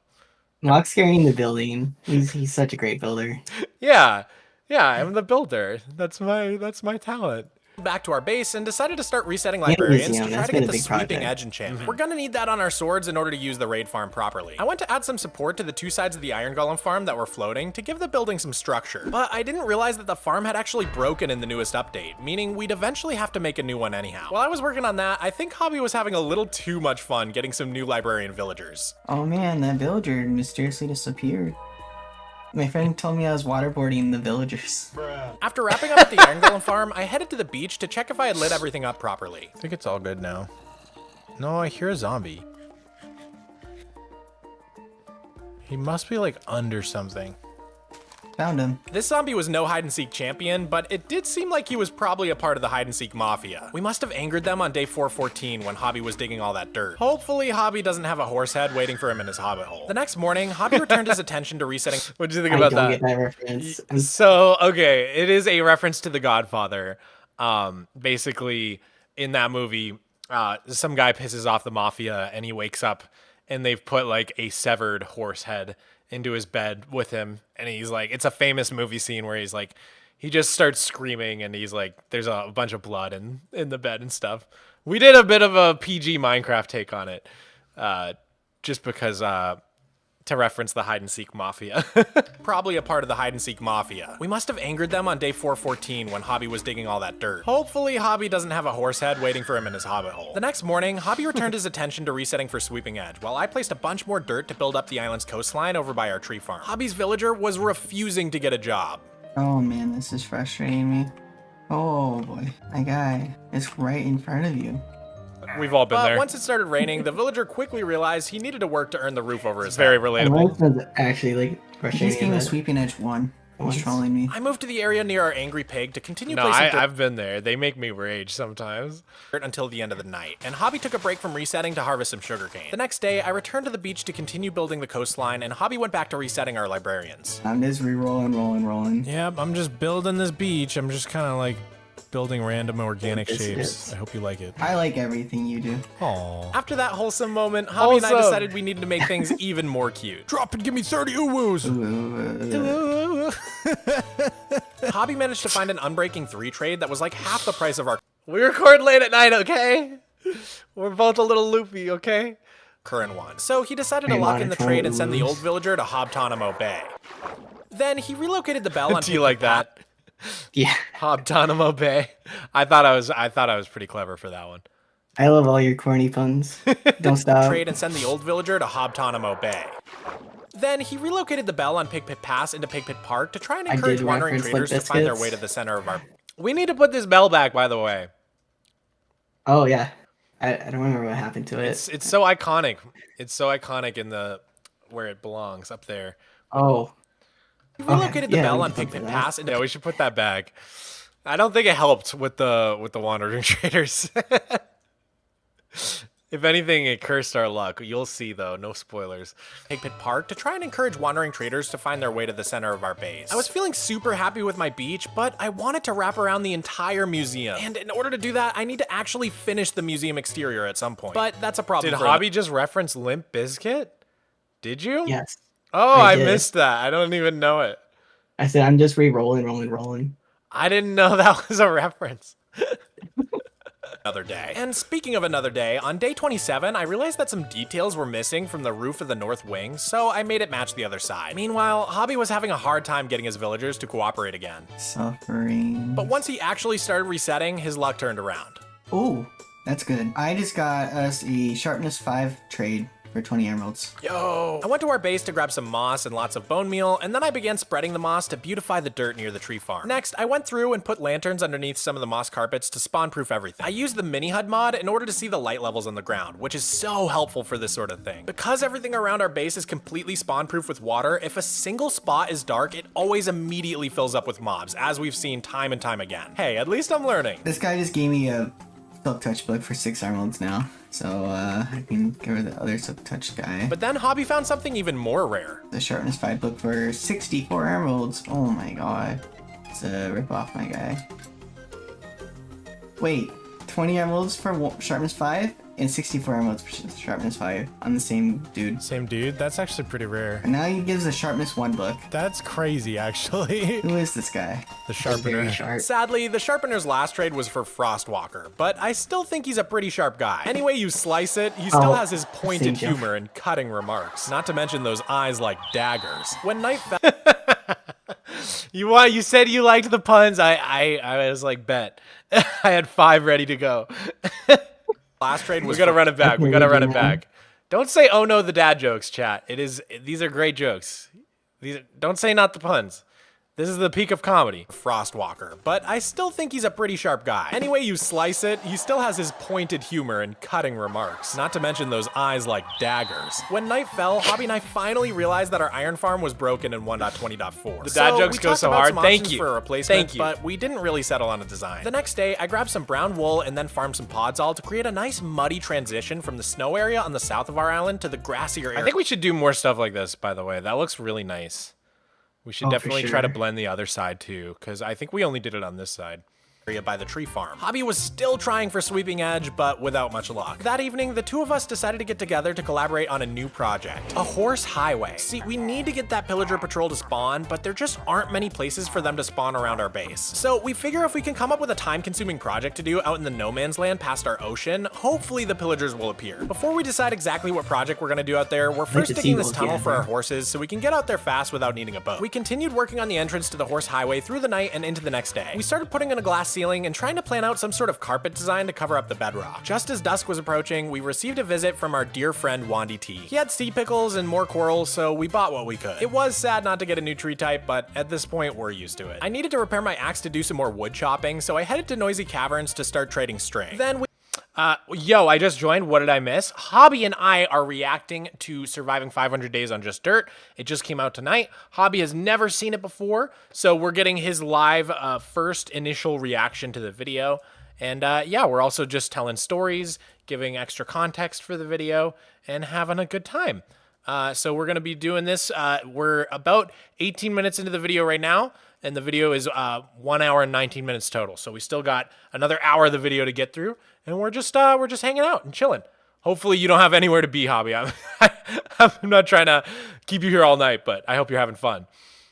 Mog's carrying the building. He's such a great builder. Yeah, I'm the builder. That's my talent. Back to our base and decided to start resetting librarians to try to get the sweeping edge enchantment. We're gonna need that on our swords in order to use the raid farm properly. I went to add some support to the two sides of the iron golem farm that were floating to give the building some structure, but I didn't realize that the farm had actually broken in the newest update, meaning we'd eventually have to make a new one anyhow. While I was working on that, I think Hobby was having a little too much fun getting some new librarian villagers. Oh man, that villager mysteriously disappeared. My friend told me I was waterboarding the villagers. After wrapping up at the Iron Golem farm, I headed to the beach to check if I had lit everything up properly. I think it's all good now. No, I hear a zombie. He must be like under something. Found him. This zombie was no hide-and-seek champion, but it did seem like he was probably a part of the hide-and-seek mafia. We must have angered them on day 414 when Hobby was digging all that dirt. Hopefully, Hobby doesn't have a horse head waiting for him in his hobbit hole. The next morning, Hobby returned his attention to resetting. What did you think about I don't that? get that reference. So, okay, it is a reference to The Godfather. Basically, in that movie, some guy pisses off the mafia and he wakes up and they've put like a severed horse head into his bed with him, and he's like, it's a famous movie scene where he's like, he just starts screaming and he's like, there's a bunch of blood in the bed and stuff. We did a bit of a PG Minecraft take on it, just because to reference the hide-and-seek mafia. Probably a part of the hide-and-seek mafia. We must have angered them on day 414 when Hobby was digging all that dirt. Hopefully, Hobby doesn't have a horse head waiting for him in his hobbit hole. The next morning, Hobby returned his attention to resetting for Sweeping Edge, while I placed a bunch more dirt to build up the island's coastline over by our tree farm. Hobby's villager was refusing to get a job. Oh man, this is frustrating me. Oh boy, my guy is right in front of you. We've all been there. Once it started raining, the villager quickly realized he needed to work to earn the roof over his head. Very relatable. Mine was actually like frustrating. He's getting a Sweeping Edge 1. He's trolling me. I moved to the area near our angry pig to continue placing dirt. I've been there. They make me rage sometimes. Until the end of the night. And Hobby took a break from resetting to harvest some sugarcane. The next day, I returned to the beach to continue building the coastline, and Hobby went back to resetting our librarians. I'm just re-rolling, rolling. Yeah, I'm just building this beach. I'm just kind of like building random organic shapes. I hope you like it. I like everything you do. Aww. After that wholesome moment, Hobby and I decided we needed to make things even more cute. Drop and give me 30 uwus. Hobby managed to find an Unbreaking 3 trade that was like half the price of our... We record late at night, okay? We're both a little loopy, okay? Current one. So he decided to lock in the trade and send the old villager to Hobtonimo Bay. Then he relocated the bell on... Do you like that? Yeah. Hobtonimo Bay. I thought I was pretty clever for that one. I love all your corny puns. Don't stop. Trade and send the old villager to Hobtonimo Bay. Then he relocated the bell on Pigpit Pass into Pigpit Park to try and encourage wandering traders to find their way to the center of our... We need to put this bell back, by the way. Oh yeah. I don't remember what happened to it. It's so iconic. It's so iconic in the where it belongs, up there. Oh. We relocated the bell on Pigpit Pass into... Yeah, we should put that back. I don't think it helped with the wandering traders. If anything, it cursed our luck. You'll see, though. No spoilers. Pigpit Park to try and encourage wandering traders to find their way to the center of our base. I was feeling super happy with my beach, but I wanted to wrap around the entire museum. And in order to do that, I need to actually finish the museum exterior at some point. But that's a problem. Did Hobby just reference Limp Bizkit? Did you? Yes. Oh, I missed that. I don't even know it. I said I'm just rolling. I didn't know that was a reference. Another day. And speaking of another day, on day 27, I realized that some details were missing from the roof of the north wing, so I made it match the other side. Meanwhile, Hobby was having a hard time getting his villagers to cooperate again. Suffering. But once he actually started resetting, his luck turned around. Oh, that's good. I just got us a Sharpness 5 trade for 20 emeralds. Yo! I went to our base to grab some moss and lots of bone meal, and then I began spreading the moss to beautify the dirt near the tree farm. Next, I went through and put lanterns underneath some of the moss carpets to spawn-proof everything. I used the mini HUD mod in order to see the light levels on the ground, which is so helpful for this sort of thing. Because everything around our base is completely spawn-proof with water, if a single spot is dark, it always immediately fills up with mobs, as we've seen time and time again. Hey, at least I'm learning. This guy just gave me a Silk Touch book for 6 emeralds now. So, I can give her the other Silk Touch guy. But then Hobby found something even more rare. The Sharpness 5 book for 64 emeralds. Oh my god. It's a rip-off, my guy. Wait, 20 emeralds for Sharpness 5? And 64 emeralds for Sharpness 5 on the same dude. Same dude? That's actually pretty rare. And now he gives a Sharpness 1 book. That's crazy, actually. Who is this guy? The Sharpener. Sadly, the Sharpener's last trade was for Frostwalker, but I still think he's a pretty sharp guy. Any way you slice it, he still has his pointed humor and cutting remarks. Not to mention those eyes like daggers. When night fell... You said you liked the puns. I was like, bet. I had 5 ready to go. Last trade was... We gotta run it back. We gotta run it back. Don't say, oh no, the dad jokes, chat. These are great jokes. Don't say not the puns. This is the peak of comedy. Frostwalker, but I still think he's a pretty sharp guy. Any way you slice it, he still has his pointed humor and cutting remarks. Not to mention those eyes like daggers. When night fell, Hobby and I finally realized that our iron farm was broken in 1.20.4. The dad jokes go so hard. Thank you. For a replacement, Thank you. But we didn't really settle on a design. The next day, I grabbed some brown wool and then farmed some podzol to create a nice muddy transition from the snow area on the south of our island to the grassier area. I think we should do more stuff like this, by the way. That looks really nice. We should definitely try to blend the other side too, because I think we only did it on this side. By the tree farm. Hobby was still trying for Sweeping Edge, but without much luck. That evening, the two of us decided to get together to collaborate on a new project, a horse highway. See, we need to get that pillager patrol to spawn, but there just aren't many places for them to spawn around our base. So we figure if we can come up with a time-consuming project to do out in the no man's land past our ocean, hopefully the pillagers will appear. Before we decide exactly what project we're gonna do out there, we're first digging this tunnel for our horses so we can get out there fast without needing a boat. We continued working on the entrance to the horse highway through the night and into the next day. We started putting in a glass ceiling and trying to plan out some sort of carpet design to cover up the bedrock. Just as dusk was approaching, we received a visit from our dear friend Wandy T. He had sea pickles and more coral, so we bought what we could. It was sad not to get a new tree type, but at this point, we're used to it. I needed to repair my axe to do some more wood chopping, so I headed to Noisy Caverns to start trading string. Then we Yo, I just joined. What did I miss? Hobby and I are reacting to Surviving 500 Days on Just Dirt. It just came out tonight. Hobby has never seen it before, so we're getting his live first initial reaction to the video. And yeah, we're also just telling stories, giving extra context for the video, and having a good time. So we're going to be doing this. We're about 18 minutes into the video right now, and the video is 1 hour and 19 minutes total. So we still got another hour of the video to get through, and we're just hanging out and chilling. Hopefully you don't have anywhere to be, Hobby. I'm not trying to keep you here all night, but I hope you're having fun.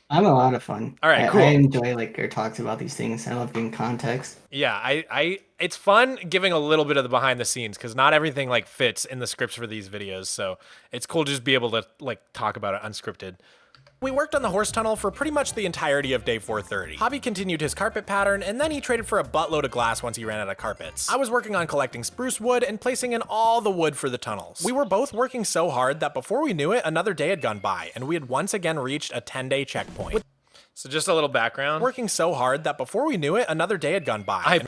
I'm a lot of fun. All right, cool. I enjoy like your talks about these things. I love giving context. Yeah, it's fun giving a little bit of the behind the scenes because not everything like fits in the scripts for these videos. So it's cool to just be able to like talk about it unscripted. We worked on the horse tunnel for pretty much the entirety of day 430. Hobby continued his carpet pattern, and then he traded for a buttload of glass once he ran out of carpets. I was working on collecting spruce wood and placing in all the wood for the tunnels. We were both working so hard that before we knew it, another day had gone by, and we had once again reached a 10-day checkpoint. So just a little background. Working so hard that before we knew it, another day had gone by. I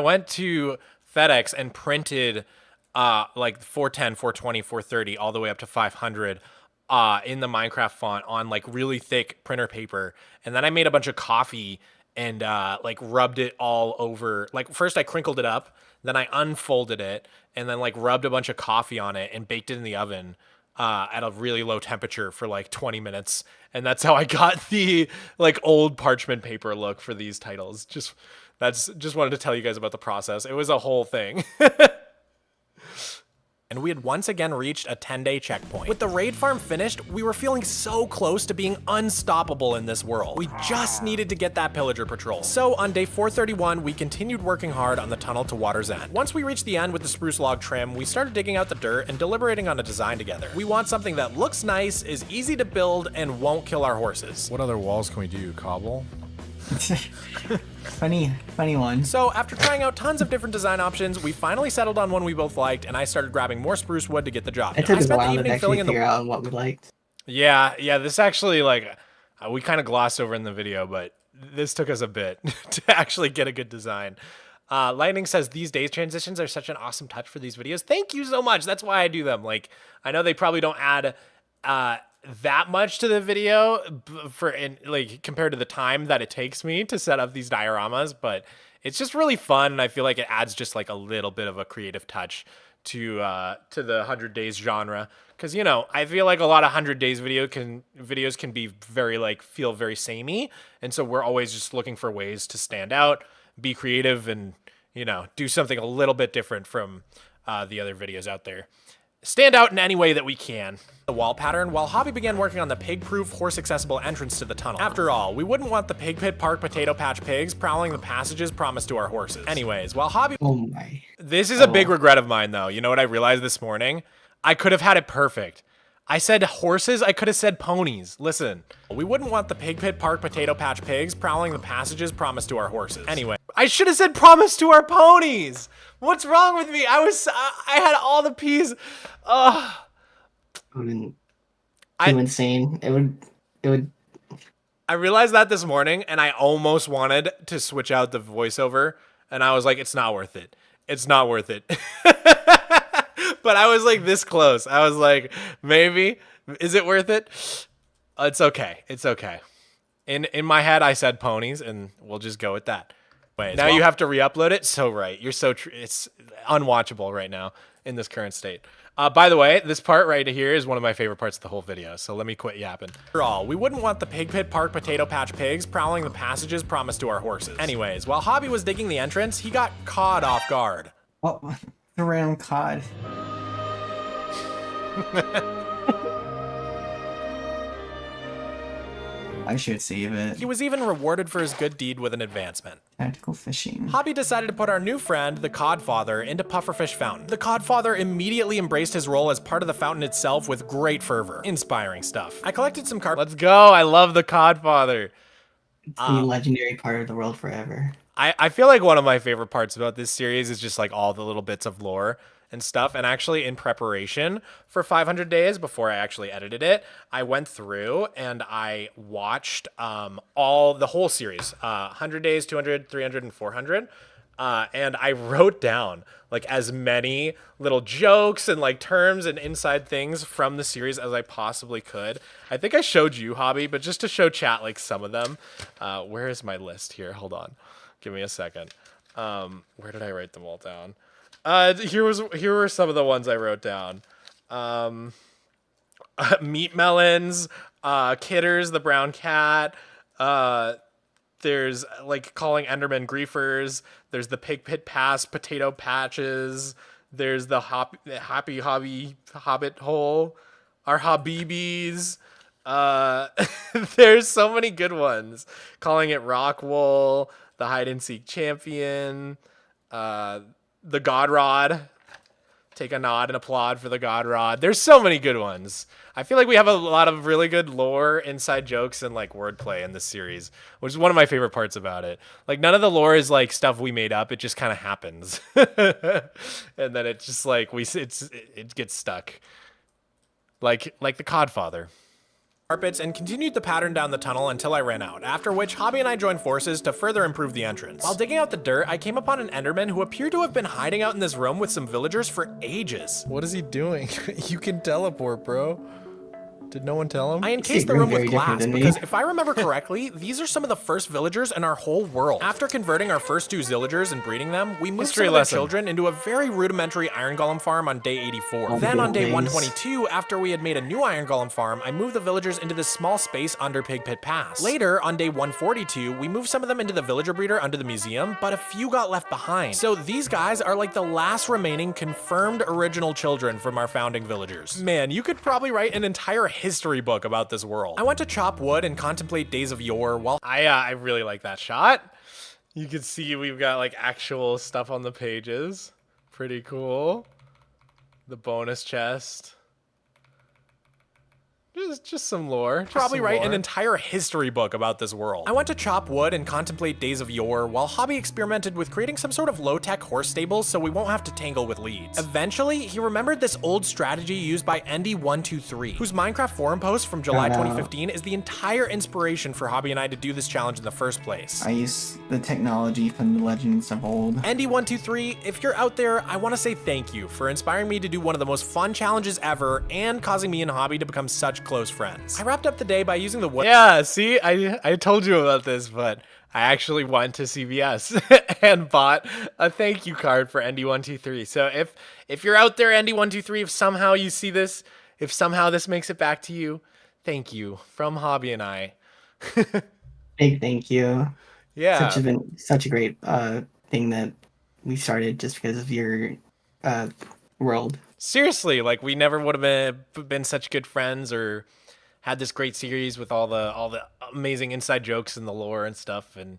went to FedEx and printed like 410, 420, 430, all the way up to 500 in the Minecraft font on like really thick printer paper. And then I made a bunch of coffee and like rubbed it all over. Like first I crinkled it up, then I unfolded it, and then like rubbed a bunch of coffee on it and baked it in the oven at a really low temperature for like 20 minutes. And that's how I got the like old parchment paper look for these titles. Just wanted to tell you guys about the process. It was a whole thing. And we had once again reached a 10-day checkpoint. With the raid farm finished, we were feeling so close to being unstoppable in this world. We just needed to get that pillager patrol. So on day 431, we continued working hard on the tunnel to Water's End. Once we reached the end with the spruce log trim, we started digging out the dirt and deliberating on a design together. We want something that looks nice, is easy to build, and won't kill our horses. What other walls can we do? Cobble? Funny one. So after trying out tons of different design options, we finally settled on one we both liked, and I started grabbing more spruce wood to get the job done. It took I us a spent the while to evening actually filling in figure out what we liked. Yeah, this actually like we kind of glossed over in the video, but this took us a bit to actually get a good design. Lightning says these days transitions are such an awesome touch for these videos. Thank you so much. That's why I do them. Like I know they probably don't add that much to the video like compared to the time that it takes me to set up these dioramas, but it's just really fun, and I feel like it adds just like a little bit of a creative touch to the 100 days genre, because you know I feel like a lot of 100 days videos can be very like feel very samey, and so we're always just looking for ways to stand out, be creative, and you know do something a little bit different from the other videos out there. Stand out in any way that we can. The wall pattern, while Hobby began working on the pig-proof, horse-accessible entrance to the tunnel. After all, we wouldn't want the Pig Pit Park Potato Patch pigs prowling the passages promised to our horses. Anyways, while Hobby... Oh my. This is a big regret of mine, though. You know what I realized this morning? I could have had it perfect. I said horses, I could have said ponies. Listen, we wouldn't want the Pig Pit Park Potato Patch pigs prowling the passages promised to our horses. Anyway, I should have said promise to our ponies. What's wrong with me? I had all the P's. I mean, too insane. It would I realized that this morning, and I almost wanted to switch out the voiceover, and I was like, it's not worth it. It's not worth it. But I was like this close. I was like, maybe. Is it worth it? It's okay. It's okay. In my head, I said ponies, and we'll just go with that. Now you have to re-upload it. So right. You're so it's unwatchable right now in this current state. By the way, this part right here is one of my favorite parts of the whole video, so let me quit yapping. After all, we wouldn't want the Pig Pit Park Potato Patch Pigs prowling the passages promised to our horses. Anyways, while Hobby was digging the entrance, he got caught off guard. What? The random cod. I should save it. He was even rewarded for his good deed with an advancement. Tactical fishing. Hobby decided to put our new friend, the Codfather, into Pufferfish Fountain. The Codfather immediately embraced his role as part of the fountain itself with great fervor. Inspiring stuff. I collected some carp. Let's go. I love the Codfather. It's the legendary part of the world forever. I feel like one of my favorite parts about this series is just like all the little bits of lore and stuff. And actually in preparation for 500 days before I actually edited it, I went through and I watched the whole series, 100 days, 200, 300, and 400. And I wrote down like as many little jokes and like terms and inside things from the series as I possibly could. I think I showed you, Hobby, but just to show chat like some of them. Where is my list here? Hold on. Give me a second. Where did I write them all down? Here were some of the ones I wrote down. Meat melons, Kitters, the brown cat. There's like calling Enderman griefers. There's the Pig Pit Pass potato patches. There's the happy hobby hobbit hole. Our Habibis. There's so many good ones. Calling it Rockwool. The hide and seek champion. The God Rod. Take a nod and applaud for the God Rod. There's so many good ones. I feel like we have a lot of really good lore, inside jokes, and like wordplay in this series, which is one of my favorite parts about it. Like none of the lore is like stuff we made up. It just kind of happens. And then it's just like it gets stuck. Like the Codfather. Carpets and continued the pattern down the tunnel until I ran out, after which Hobby and I joined forces to further improve the entrance. While digging out the dirt, I came upon an Enderman who appeared to have been hiding out in this room with some villagers for ages. What is he doing? You can teleport, bro. Did no one tell him? I encased the room with glass because if I remember correctly, these are some of the first villagers in our whole world. After converting our first 2 villagers and breeding them, we moved some of their children into a very rudimentary iron golem farm on day 84. Then on day 122, after we had made a new iron golem farm, I moved the villagers into this small space under Pig Pit Pass. Later, on day 142, we moved some of them into the villager breeder under the museum, but a few got left behind. So these guys are like the last remaining confirmed original children from our founding villagers. Man, you could probably write an entire history book about this world. I went to chop wood and contemplate days of yore while I really like that shot. You can see we've got like actual stuff on the pages. Pretty cool. The bonus chest. Just some lore. Probably write an entire history book about this world. I went to chop wood and contemplate days of yore while Hobby experimented with creating some sort of low-tech horse stables so we won't have to tangle with leads. Eventually, he remembered this old strategy used by ND123, whose Minecraft forum post from July 2015 is the entire inspiration for Hobby and I to do this challenge in the first place. I use the technology from the legends of old. ND123, if you're out there, I want to say thank you for inspiring me to do one of the most fun challenges ever and causing me and Hobby to become such close friends. I wrapped up the day by using the wood. Yeah, see, I told you about this, but I actually went to CVS and bought a thank you card for ND123. So if you're out there, ND123, if somehow you see this, if somehow this makes it back to you, thank you from Hobby and I. Big thank you. Yeah. Such a great thing that we started just because of your world. Seriously, like we never would have been such good friends or had this great series with all the amazing inside jokes and the lore and stuff. And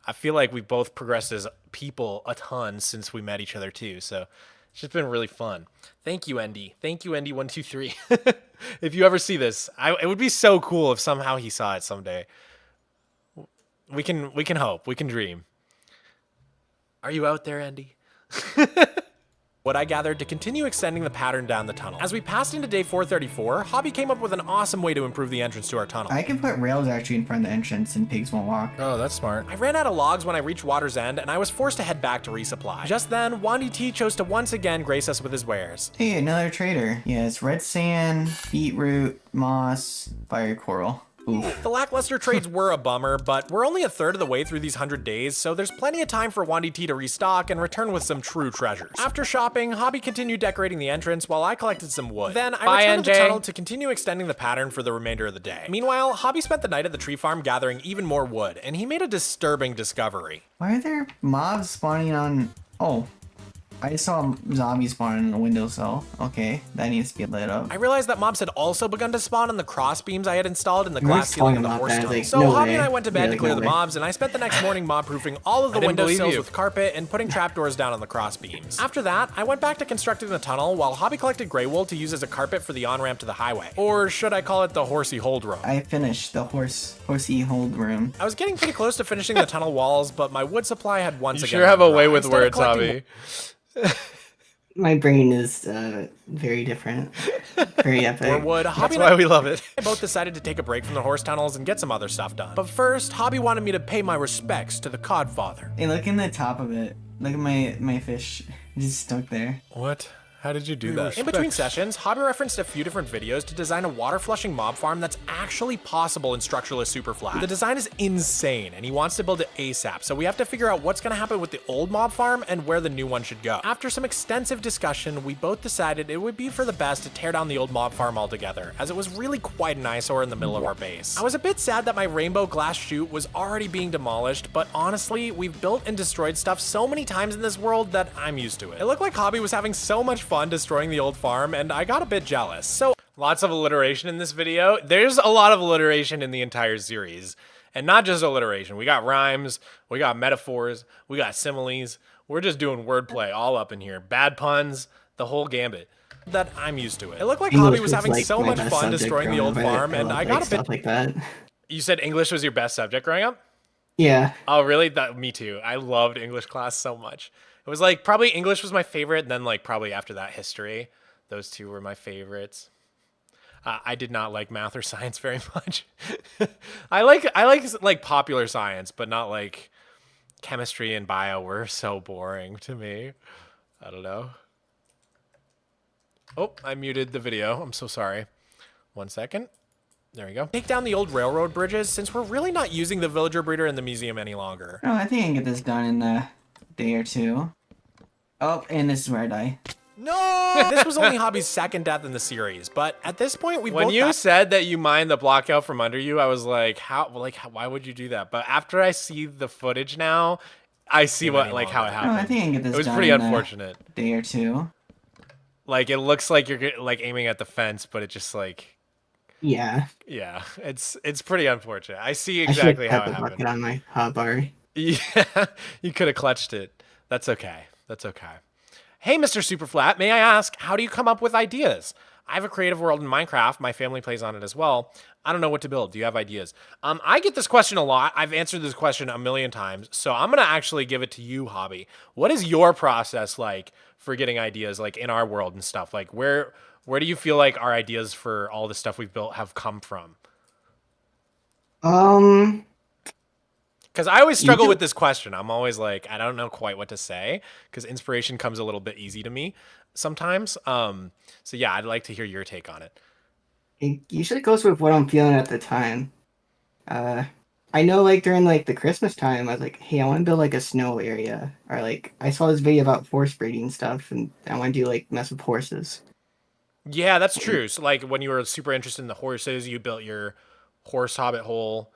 I feel like we've both progressed as people a ton since we met each other too. So it's just been really fun. Thank you, ND. Thank you, ND123. If you ever see this, it would be so cool if somehow he saw it someday. We can hope. We can dream. Are you out there, Andy? wood I gathered to continue extending the pattern down the tunnel. As we passed into day 434, Hobby came up with an awesome way to improve the entrance to our tunnel. I can put rails actually in front of the entrance and pigs won't walk. Oh, that's smart. I ran out of logs when I reached water's end, and I was forced to head back to resupply. Just then, Wandy T chose to once again grace us with his wares. Hey, another trader. Yeah, it's red sand, beetroot, moss, fire coral. Oof. The lackluster trades were a bummer, but we're only a third of the way through these 100 days, so there's plenty of time for Wandy T to restock and return with some true treasures. After shopping, Hobby continued decorating the entrance while I collected some wood. Then I returned to the tunnel to continue extending the pattern for the remainder of the day. Meanwhile, Hobby spent the night at the tree farm gathering even more wood, and he made a disturbing discovery. Why are there mobs spawning on... Oh. I saw zombies spawning on the windowsill. Okay, that needs to be lit up. I realized that mobs had also begun to spawn on the cross beams I had installed in the glass ceiling of the horse tunnel. So Hobby and I went to bed to clear the mobs, and I spent the next morning mob-proofing all of the windowsills with carpet and putting trapdoors down on the cross beams. After that, I went back to constructing the tunnel while Hobby collected gray wool to use as a carpet for the on-ramp to the highway. Or should I call it the horsey hold room? I finished the horsey hold room. I was getting pretty close to finishing the tunnel walls, but my wood supply had once again... You sure have a way with words, Hobby. My brain is very different. Very epic. Or wood. That's why we love it. I both decided to take a break from the horse tunnels and get some other stuff done. But first, Hobby wanted me to pay my respects to the Codfather. Hey, look in the top of it. Look at my fish. Just stuck there. What? How did you do that? In between sessions, Hobby referenced a few different videos to design a water flushing mob farm that's actually possible in structureless superflat. The design is insane, and he wants to build it ASAP, so we have to figure out what's gonna happen with the old mob farm and where the new one should go. After some extensive discussion, we both decided it would be for the best to tear down the old mob farm altogether, as it was really quite an eyesore in the middle of our base. I was a bit sad that my rainbow glass chute was already being demolished, but honestly, we've built and destroyed stuff so many times in this world that I'm used to it. It looked like Hobby was having so much fun destroying the old farm, and I got a bit jealous. So lots of alliteration in this video. There's a lot of alliteration in the entire series, and not just alliteration. We got rhymes, we got metaphors, we got similes. We're just doing wordplay all up in here. Bad puns, the whole gambit. That I'm used to it. It looked like Hobby was having so much fun destroying the old farm, and I got a bit like that. You said English was your best subject growing up? Yeah. Oh, really? Me too. I loved English class so much. It was like probably English was my favorite, and then like probably after that history. Those two were my favorites. I did not like math or science very much. I like popular science, but not like chemistry and bio were so boring to me. I don't know. Oh, I muted the video. I'm so sorry. 1 second. There we go. Take down the old railroad bridges since we're really not using the villager breeder in the museum any longer. Oh, I think I can get this done in a day or two. Oh, and this is where I die. No! This was only Hobby's second death in the series, but at this point we When you said that you mined the block out from under you, I was like, why would you do that? But after I see the footage now, I see how it happened. Oh, I think I can get this done. It was pretty unfortunate. A day or two. Like it looks like you're like aiming at the fence, but it just like Yeah. Yeah, it's pretty unfortunate. I see exactly how it happened. On my hotbar. Yeah, you could have clutched it. That's okay. That's okay. Hey, Mr. Superflat, may I ask, how do you come up with ideas? I have a creative world in Minecraft. My family plays on it as well. I don't know what to build. Do you have ideas? I get this question a lot. I've answered this question a million times, so I'm going to actually give it to you, Hobby. What is your process like for getting ideas like in our world and stuff? Like where do you feel like our ideas for all the stuff we've built have come from? Because I always struggle with this question. I'm always like, I don't know quite what to say because inspiration comes a little bit easy to me sometimes. So yeah, I'd like to hear your take on it. It usually goes with what I'm feeling at the time. I know like during like the Christmas time, I was like, hey, I want to build like a snow area. Or like, I saw this video about horse breeding stuff and I want to do like mess with horses. Yeah, that's true. So like when you were super interested in the horses, you built your horse hobbit hole.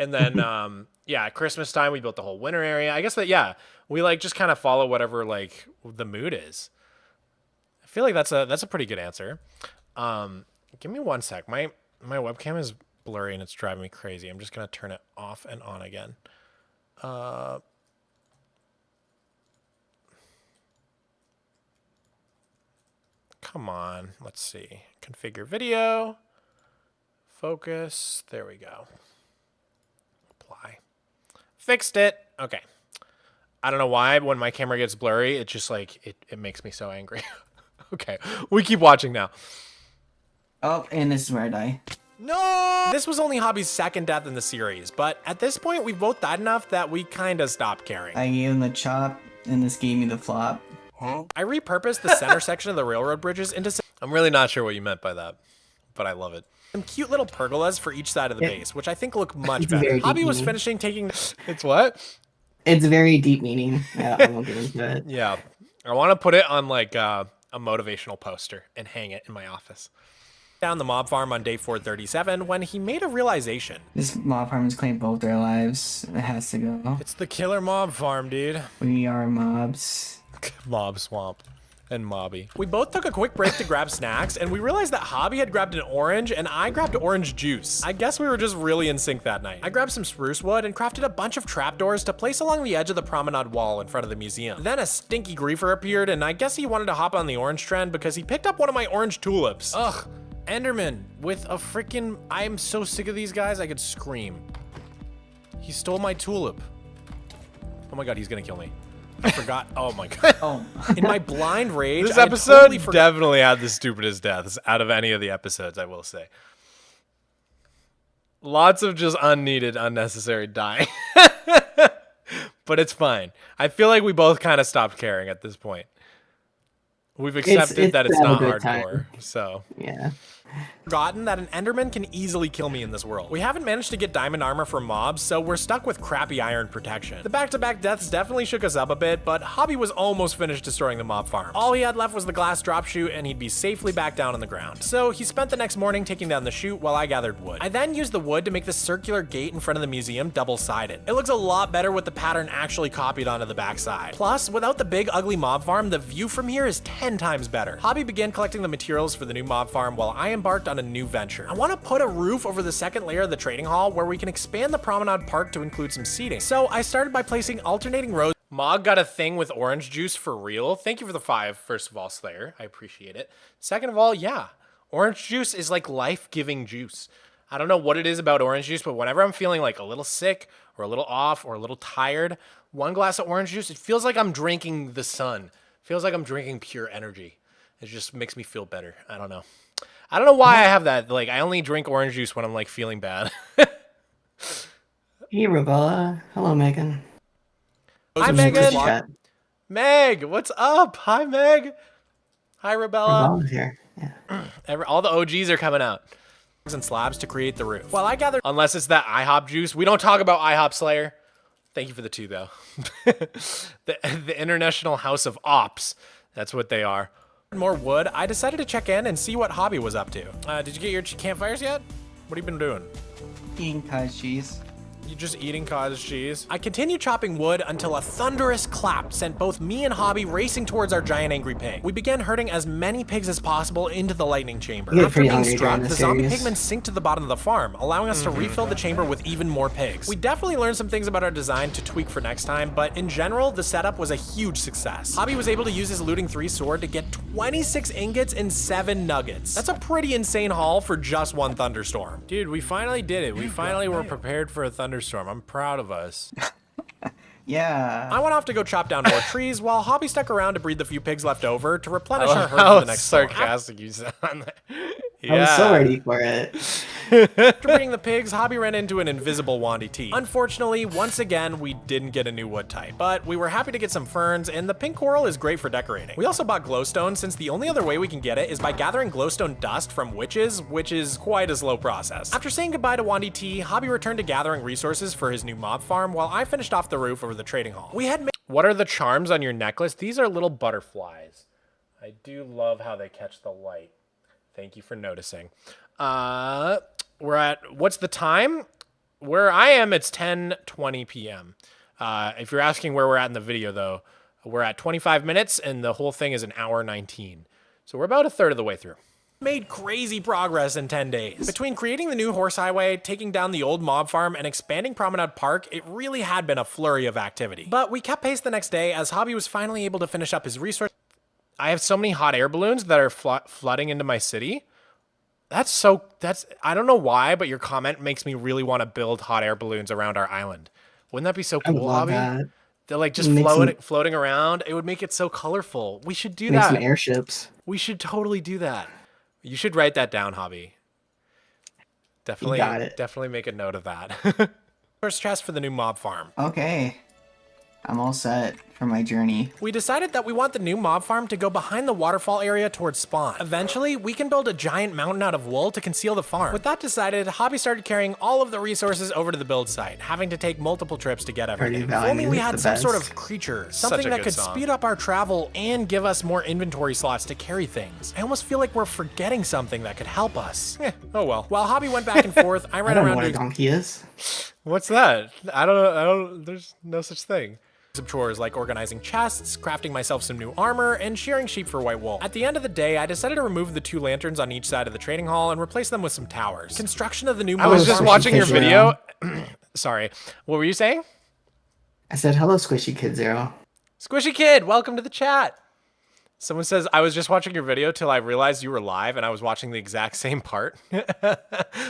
And then, yeah, Christmas time, we built the whole winter area. I guess that, yeah, we like just kind of follow whatever like the mood is. I feel like that's a pretty good answer. Give me 1 sec. My webcam is blurry and it's driving me crazy. I'm just going to turn it off and on again. Come on. Let's see. Configure video. Focus. There we go. Apply. Fixed it. Okay. I don't know why when my camera gets blurry, it just like, it makes me so angry. Okay, we keep watching now. Oh, and this is where I die. No! This was only Hobby's second death in the series, but at this point, we've both died enough that we kind of stopped caring. I gave him the chop, and this gave me the flop. I repurposed the center section of the railroad bridges into... I'm really not sure what you meant by that, but I love it. Some cute little pergolas for each side of the base, which I think look much better. Hobby was finishing taking... It's what? It's very deep meaning. I won't get into it. Yeah. I want to put it on like a motivational poster and hang it in my office. Down the mob farm on day 437 when he made a realization. This mob farm has claimed both their lives. It has to go. It's the killer mob farm, dude. We are mobs. Mogswamp and Mobby. We both took a quick break to grab snacks, and we realized that Hobby had grabbed an orange, and I grabbed orange juice. I guess we were just really in sync that night. I grabbed some spruce wood and crafted a bunch of trapdoors to place along the edge of the promenade wall in front of the museum. Then a stinky griefer appeared, and I guess he wanted to hop on the orange trend because he picked up one of my orange tulips. Ugh. Enderman with a freaking... I am so sick of these guys, I could scream. He stole my tulip. Oh my god, he's gonna kill me. I forgot. Oh my god. Oh. In my blind rage, This I had episode totally definitely had the stupidest deaths out of any of the episodes, I will say. Lots of just unneeded, unnecessary dying. But it's fine. I feel like we both kind of stopped caring at this point. We've accepted that it's not hardcore, so. Yeah. Forgotten that an Enderman can easily kill me in this world. We haven't managed to get diamond armor from mobs, so we're stuck with crappy iron protection. The back-to-back deaths definitely shook us up a bit, but Hobby was almost finished destroying the mob farm. All he had left was the glass drop chute, and he'd be safely back down on the ground. So he spent the next morning taking down the chute while I gathered wood. I then used the wood to make the circular gate in front of the museum double-sided. It looks a lot better with the pattern actually copied onto the backside. Plus, without the big ugly mob farm, the view from here is 10 times better. Hobby began collecting the materials for the new mob farm while I embarked on a new venture. I want to put a roof over the second layer of the trading hall where we can expand the Promenade Park to include some seating. So I started by placing alternating rows. Mog got a thing with orange juice for real. Thank you for the 5, first of all, Slayer. I appreciate it. Second of all, yeah, orange juice is like life-giving juice. I don't know what it is about orange juice, but whenever I'm feeling like a little sick or a little off or a little tired, one glass of orange juice, it feels like I'm drinking the sun. It feels like I'm drinking pure energy. It just makes me feel better. I don't know. I don't know why I have that. Like, I only drink orange juice when I'm, like, feeling bad. Hey, Rebella. Hello, Megan. Hi, Megan. Meg, what's up? Hi, Meg. Hi, Rebella. Rebella's here. Yeah. All the OGs are coming out. And slabs to create the roof. While I gather... Unless it's that IHOP juice. We don't talk about IHOP, Slayer. Thank you for the 2, though. the International House of Ops. That's what they are. More wood, I decided to check in and see what Hobby was up to. Did you get your campfires yet? What have you been doing? Eating cottage cheese. You just eating cottage cheese? I continued chopping wood until a thunderous clap sent both me and Hobby racing towards our giant angry pig. We began herding as many pigs as possible into the lightning chamber. After being struck, the zombie pigmen sink to the bottom of the farm, allowing us to refill the chamber with even more pigs. We definitely learned some things about our design to tweak for next time, but in general, the setup was a huge success. Hobby was able to use his looting 3 sword to get 26 ingots and 7 nuggets. That's a pretty insane haul for just one thunderstorm. Dude, we finally did it. We finally were prepared for a thunderstorm. I'm proud of us. Yeah. I went off to go chop down more trees while Hobby stuck around to breed the few pigs left over to replenish our herd for the next sarcastic you sound. I was so ready for it. After breeding the pigs, Hobby ran into an invisible Wandy T. Unfortunately, once again, we didn't get a new wood type, but we were happy to get some ferns, and the pink coral is great for decorating. We also bought glowstone since the only other way we can get it is by gathering glowstone dust from witches, which is quite a slow process. After saying goodbye to Wandy T, Hobby returned to gathering resources for his new mob farm while I finished off the roof over the trading hall. We had What are the charms on your necklace? These are little butterflies. I do love how they catch the light. Thank you for noticing. We're at, what's the time? Where I am, it's 10:20 p.m. If you're asking where we're at in the video, though, we're at 25 minutes, and the whole thing is an hour 19. So we're about a third of the way through. Made crazy progress in 10 days. Between creating the new horse highway, taking down the old mob farm, and expanding Promenade Park, it really had been a flurry of activity. But we kept pace the next day as Hobby was finally able to finish up his resource. I have so many hot air balloons that are flooding into my city. I don't know why, but your comment makes me really want to build hot air balloons around our island. Wouldn't that be so cool, Hobby? They're like just Make floating around. It would make it so colorful. We should do Make that. some airships. We should totally do that. You should write that down, Hobby. Definitely, got it. definitely make a note of that. First chest for the new mob farm. Okay. I'm all set for my journey. We decided that we want the new mob farm to go behind the waterfall area towards spawn. Eventually, we can build a giant mountain out of wool to conceal the farm. With that decided, Hobby started carrying all of the resources over to the build site, having to take multiple trips to get everything. If only we had some sort of creature, something that could speed up our travel and give us more inventory slots to carry things. I almost feel like we're forgetting something that could help us. Oh well. While Hobby went back and forth, I I ran don't know around what a doing... donkey is. What's that? I don't, there's no such thing. Some chores like organizing chests, crafting myself some new armor, and shearing sheep for white wool. At the end of the day, I decided to remove the 2 lanterns on each side of the trading hall and replace them with some towers. Construction of the new... I was just watching your video. Sorry. What were you saying? I said, hello, Squishy Kid Zero. Squishy Kid, welcome to the chat. Someone says, I was just watching your video till I realized you were live and I was watching the exact same part.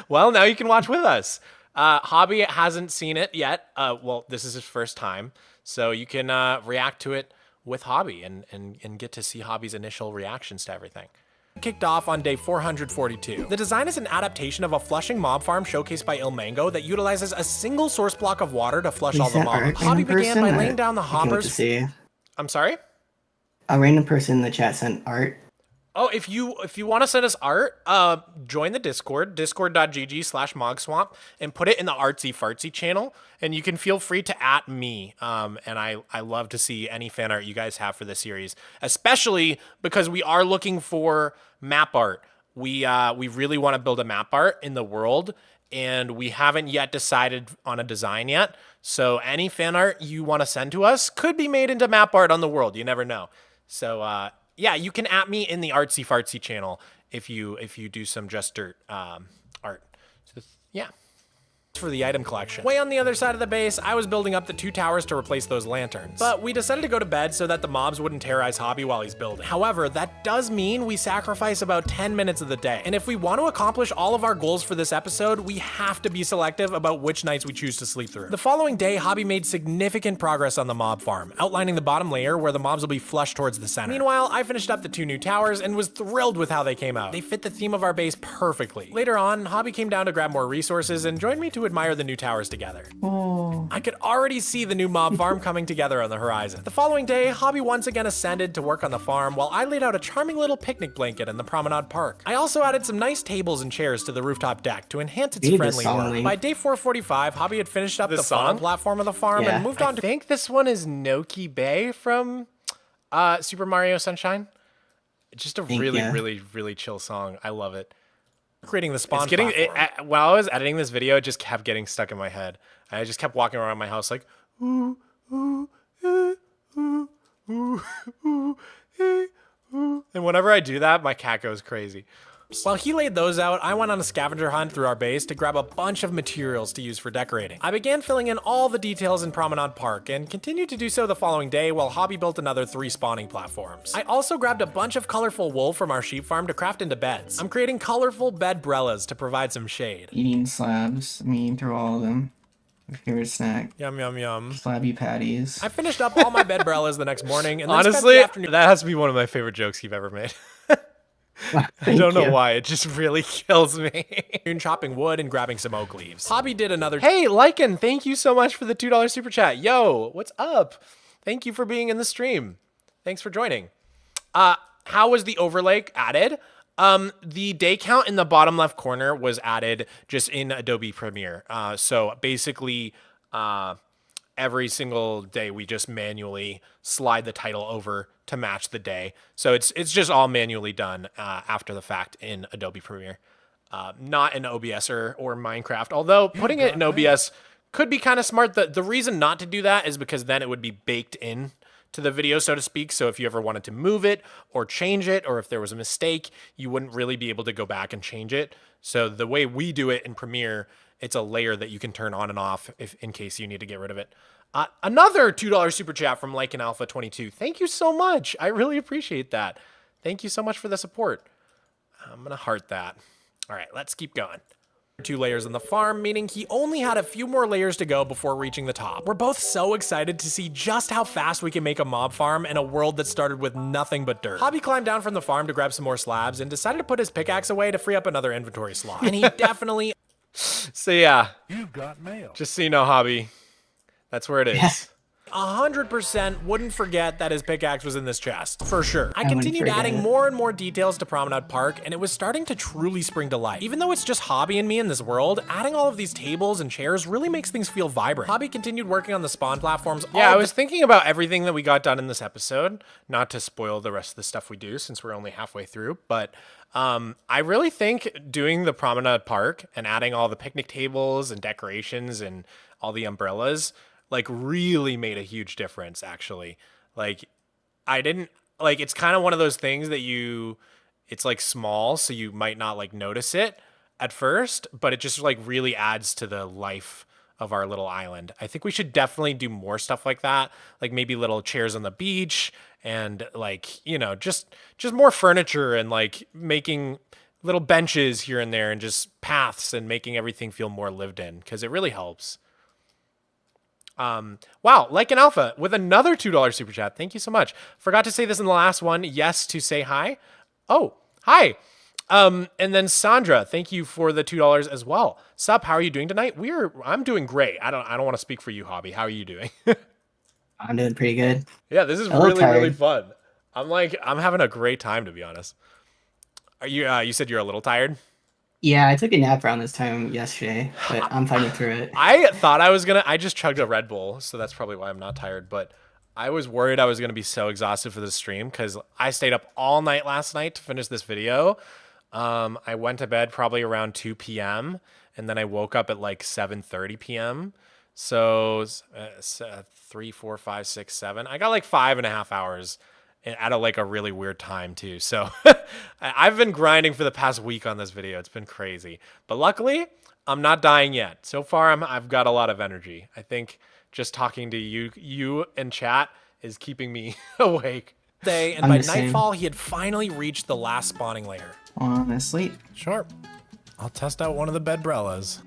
Well, now you can watch with us. Hobby hasn't seen it yet. Well, this is his first time. So you can react to it with Hobby and get to see Hobby's initial reactions to everything. Kicked off on day 442. The design is an adaptation of a flushing mob farm showcased by Il Mango that utilizes a single source block of water to flush all the mobs. Hobby began by laying down the hoppers. I'm sorry? A random person in the chat sent art. Oh, if you want to send us art, join the Discord, discord.gg/Mogswamp, and put it in the artsy fartsy channel. And you can feel free to @ me. And I love to see any fan art you guys have for this series, especially because we are looking for map art. We really want to build a map art in the world, and we haven't yet decided on a design yet. So any fan art you want to send to us could be made into map art on the world. You never know. So, yeah, you can @ me in the artsy fartsy channel if you do some Just Dirt art. So, yeah. For the item collection. Way on the other side of the base, I was building up the 2 towers to replace those lanterns. But we decided to go to bed so that the mobs wouldn't terrorize Hobby while he's building. However, that does mean we sacrifice about 10 minutes of the day. And if we want to accomplish all of our goals for this episode, we have to be selective about which nights we choose to sleep through. The following day, Hobby made significant progress on the mob farm, outlining the bottom layer where the mobs will be flushed towards the center. Meanwhile, I finished up the 2 new towers and was thrilled with how they came out. They fit the theme of our base perfectly. Later on, Hobby came down to grab more resources and joined me to admire the new towers together. Oh. I could already see the new mob farm coming together on the horizon. The following day, Hobby once again ascended to work on the farm while I laid out a charming little picnic blanket in the Promenade Park. I also added some nice tables and chairs to the rooftop deck to enhance its friendly look. By day 445, Hobby had finished up the farm platform of the farm and moved on to... I think this one is Noki Bay from Super Mario Sunshine. Just a really chill song. I love it. Creating the spawn platform. While I was editing this video, it just kept getting stuck in my head. I just kept walking around my house like, ooh, ooh, ooh, ooh, ooh, ooh, ooh. And whenever I do that, my cat goes crazy. While he laid those out, I went on a scavenger hunt through our base to grab a bunch of materials to use for decorating. I began filling in all the details in Promenade Park and continued to do so the following day while Hobby built another 3 spawning platforms. I also grabbed a bunch of colorful wool from our sheep farm to craft into beds. I'm creating colorful bedbrellas to provide some shade. Eating slabs, me through all of them. My favorite snack. Yum, yum, yum. Slabby patties. I finished up all my bedbrellas the next morning and then honestly, spent the afternoon... that has to be one of my favorite jokes you've ever made. I don't know why, it just really kills me. Chopping wood and grabbing some oak leaves. Hobby did another... Hey, Lycan, thank you so much for the $2 super chat. Yo, what's up? Thank you for being in the stream. Thanks for joining. How was the overlay added? The day count in the bottom left corner was added just in Adobe Premiere. So basically, every single day we just manually slide the title over to match the day. So it's just all manually done after the fact in Adobe Premiere, not in OBS or Minecraft. Although putting it in OBS could be kind of smart. The reason not to do that is because then it would be baked in to the video, so to speak. So if you ever wanted to move it or change it, or if there was a mistake, you wouldn't really be able to go back and change it. So the way we do it in Premiere, it's a layer that you can turn on and off in case you need to get rid of it. Another $2 super chat from Lycan Alpha 22. Thank you so much. I really appreciate that. Thank you so much for the support. I'm going to heart that. All right, let's keep going. 2 layers in the farm, meaning he only had a few more layers to go before reaching the top. We're both so excited to see just how fast we can make a mob farm in a world that started with nothing but dirt. Hobby climbed down from the farm to grab some more slabs and decided to put his pickaxe away to free up another inventory slot. And he definitely... So yeah, You've got mail. just so you know, Hobby, that's where it is. 100% wouldn't forget that his pickaxe was in this chest, for sure. I wouldn't continued forget adding it. more and more details to Promenade Park, and it was starting to truly spring to life. Even though it's just Hobby and me in this world, adding all of these tables and chairs really makes things feel vibrant. Hobby continued working on the spawn platforms. Yeah, I was thinking about everything that we got done in this episode, not to spoil the rest of the stuff we do since we're only halfway through, but I really think doing the Promenade Park and adding all the picnic tables and decorations and all the umbrellas like really made a huge difference, actually. Like I didn't like, it's kind of one of those things that it's like small, so you might not like notice it at first, but it just like really adds to the life of our little island. I think we should definitely do more stuff like that, like maybe little chairs on the beach and like, you know, just more furniture and like making little benches here and there and just paths and making everything feel more lived in, because it really helps. Wow, like an alpha with another $2 super chat. Thank you so much. Forgot to say this in the last one. Yes, to say hi. Oh, hi. And then Sandra, thank you for the $2 as well. Sup, how are you doing tonight? I'm doing great. I don't want to speak for you, Hobby. How are you doing? I'm doing pretty good. Yeah, this is A little really tired. fun. I'm having a great time, to be honest. Are you you said you're a little tired? Yeah, I took a nap around this time yesterday, but I'm fighting through it. I thought I just chugged a Red Bull, so that's probably why I'm not tired, but I was worried I was going to be so exhausted for this stream because I stayed up all night last night to finish this video. I went to bed probably around 2 p.m. and then I woke up at like 7:30 p.m. So 3, 4, 5, 6, 7. I got like 5.5 hours at a really weird time too. So I've been grinding for the past week on this video. It's been crazy, but luckily I'm not dying yet. So far I've got a lot of energy. I think just talking to you and chat is keeping me awake. And I'm by the same. nightfall, he had finally reached the last spawning layer. Honestly. Sure. I'll test out one of the bedbrellas.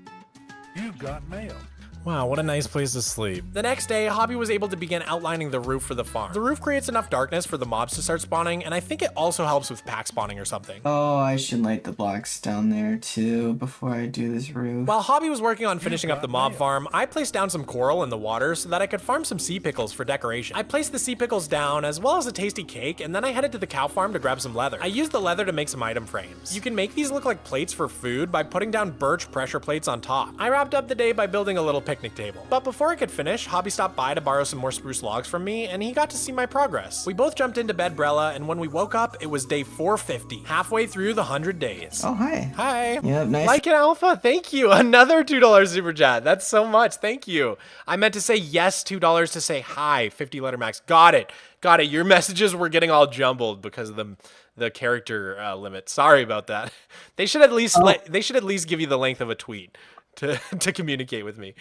You've got mail. Wow, what a nice place to sleep. The next day, Hobby was able to begin outlining the roof for the farm. The roof creates enough darkness for the mobs to start spawning, and I think it also helps with pack spawning or something. Oh, I should light the blocks down there too before I do this roof. While Hobby was working on finishing up the mob farm, I placed down some coral in the water so that I could farm some sea pickles for decoration. I placed the sea pickles down as well as a tasty cake, and then I headed to the cow farm to grab some leather. I used the leather to make some item frames. You can make these look like plates for food by putting down birch pressure plates on top. I wrapped up the day by building a little picnic table. But before I could finish, Hobby stopped by to borrow some more spruce logs from me, and he got to see my progress. We both jumped into bedbrella, and when we woke up, it was day 450, halfway through the 100 days. Oh, hi. Hi. Yep, nice. Like an alpha, thank you. Another $2 super chat. That's so much. Thank you. I meant to say yes, $2 to say hi. 50 letter max. Got it. Got it. Your messages were getting all jumbled because of the character limit. Sorry about that. They should at least they should at least give you the length of a tweet to communicate with me.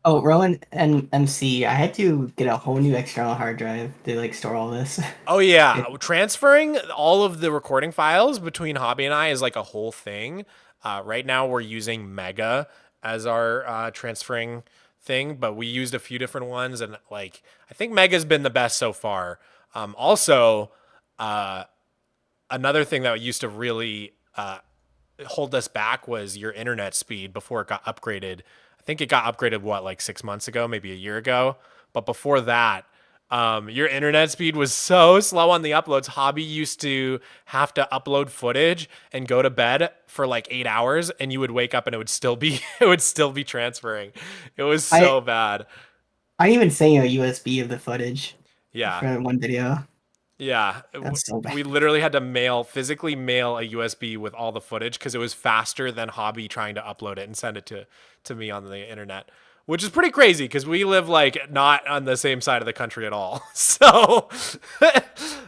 Oh, Rowan and MC, I had to get a whole new external hard drive to store all this. Oh yeah, transferring all of the recording files between Hobby and I is like a whole thing. Right now we're using Mega as our transferring thing, but we used a few different ones, and I think Mega's been the best so far. Also, another thing that used to really hold us back was your internet speed before it got upgraded. I think it got upgraded, 6 months ago, maybe a year ago. But before that, your internet speed was so slow on the uploads. Hobby used to have to upload footage and go to bed for 8 hours, and you would wake up and it would still be transferring. It was so bad. I even sang a USB of the footage. Yeah. For one video. Yeah, That's so bad. We literally had to physically mail a USB with all the footage because it was faster than Hobby trying to upload it and send it to me on the internet, which is pretty crazy because we live not on the same side of the country at all. So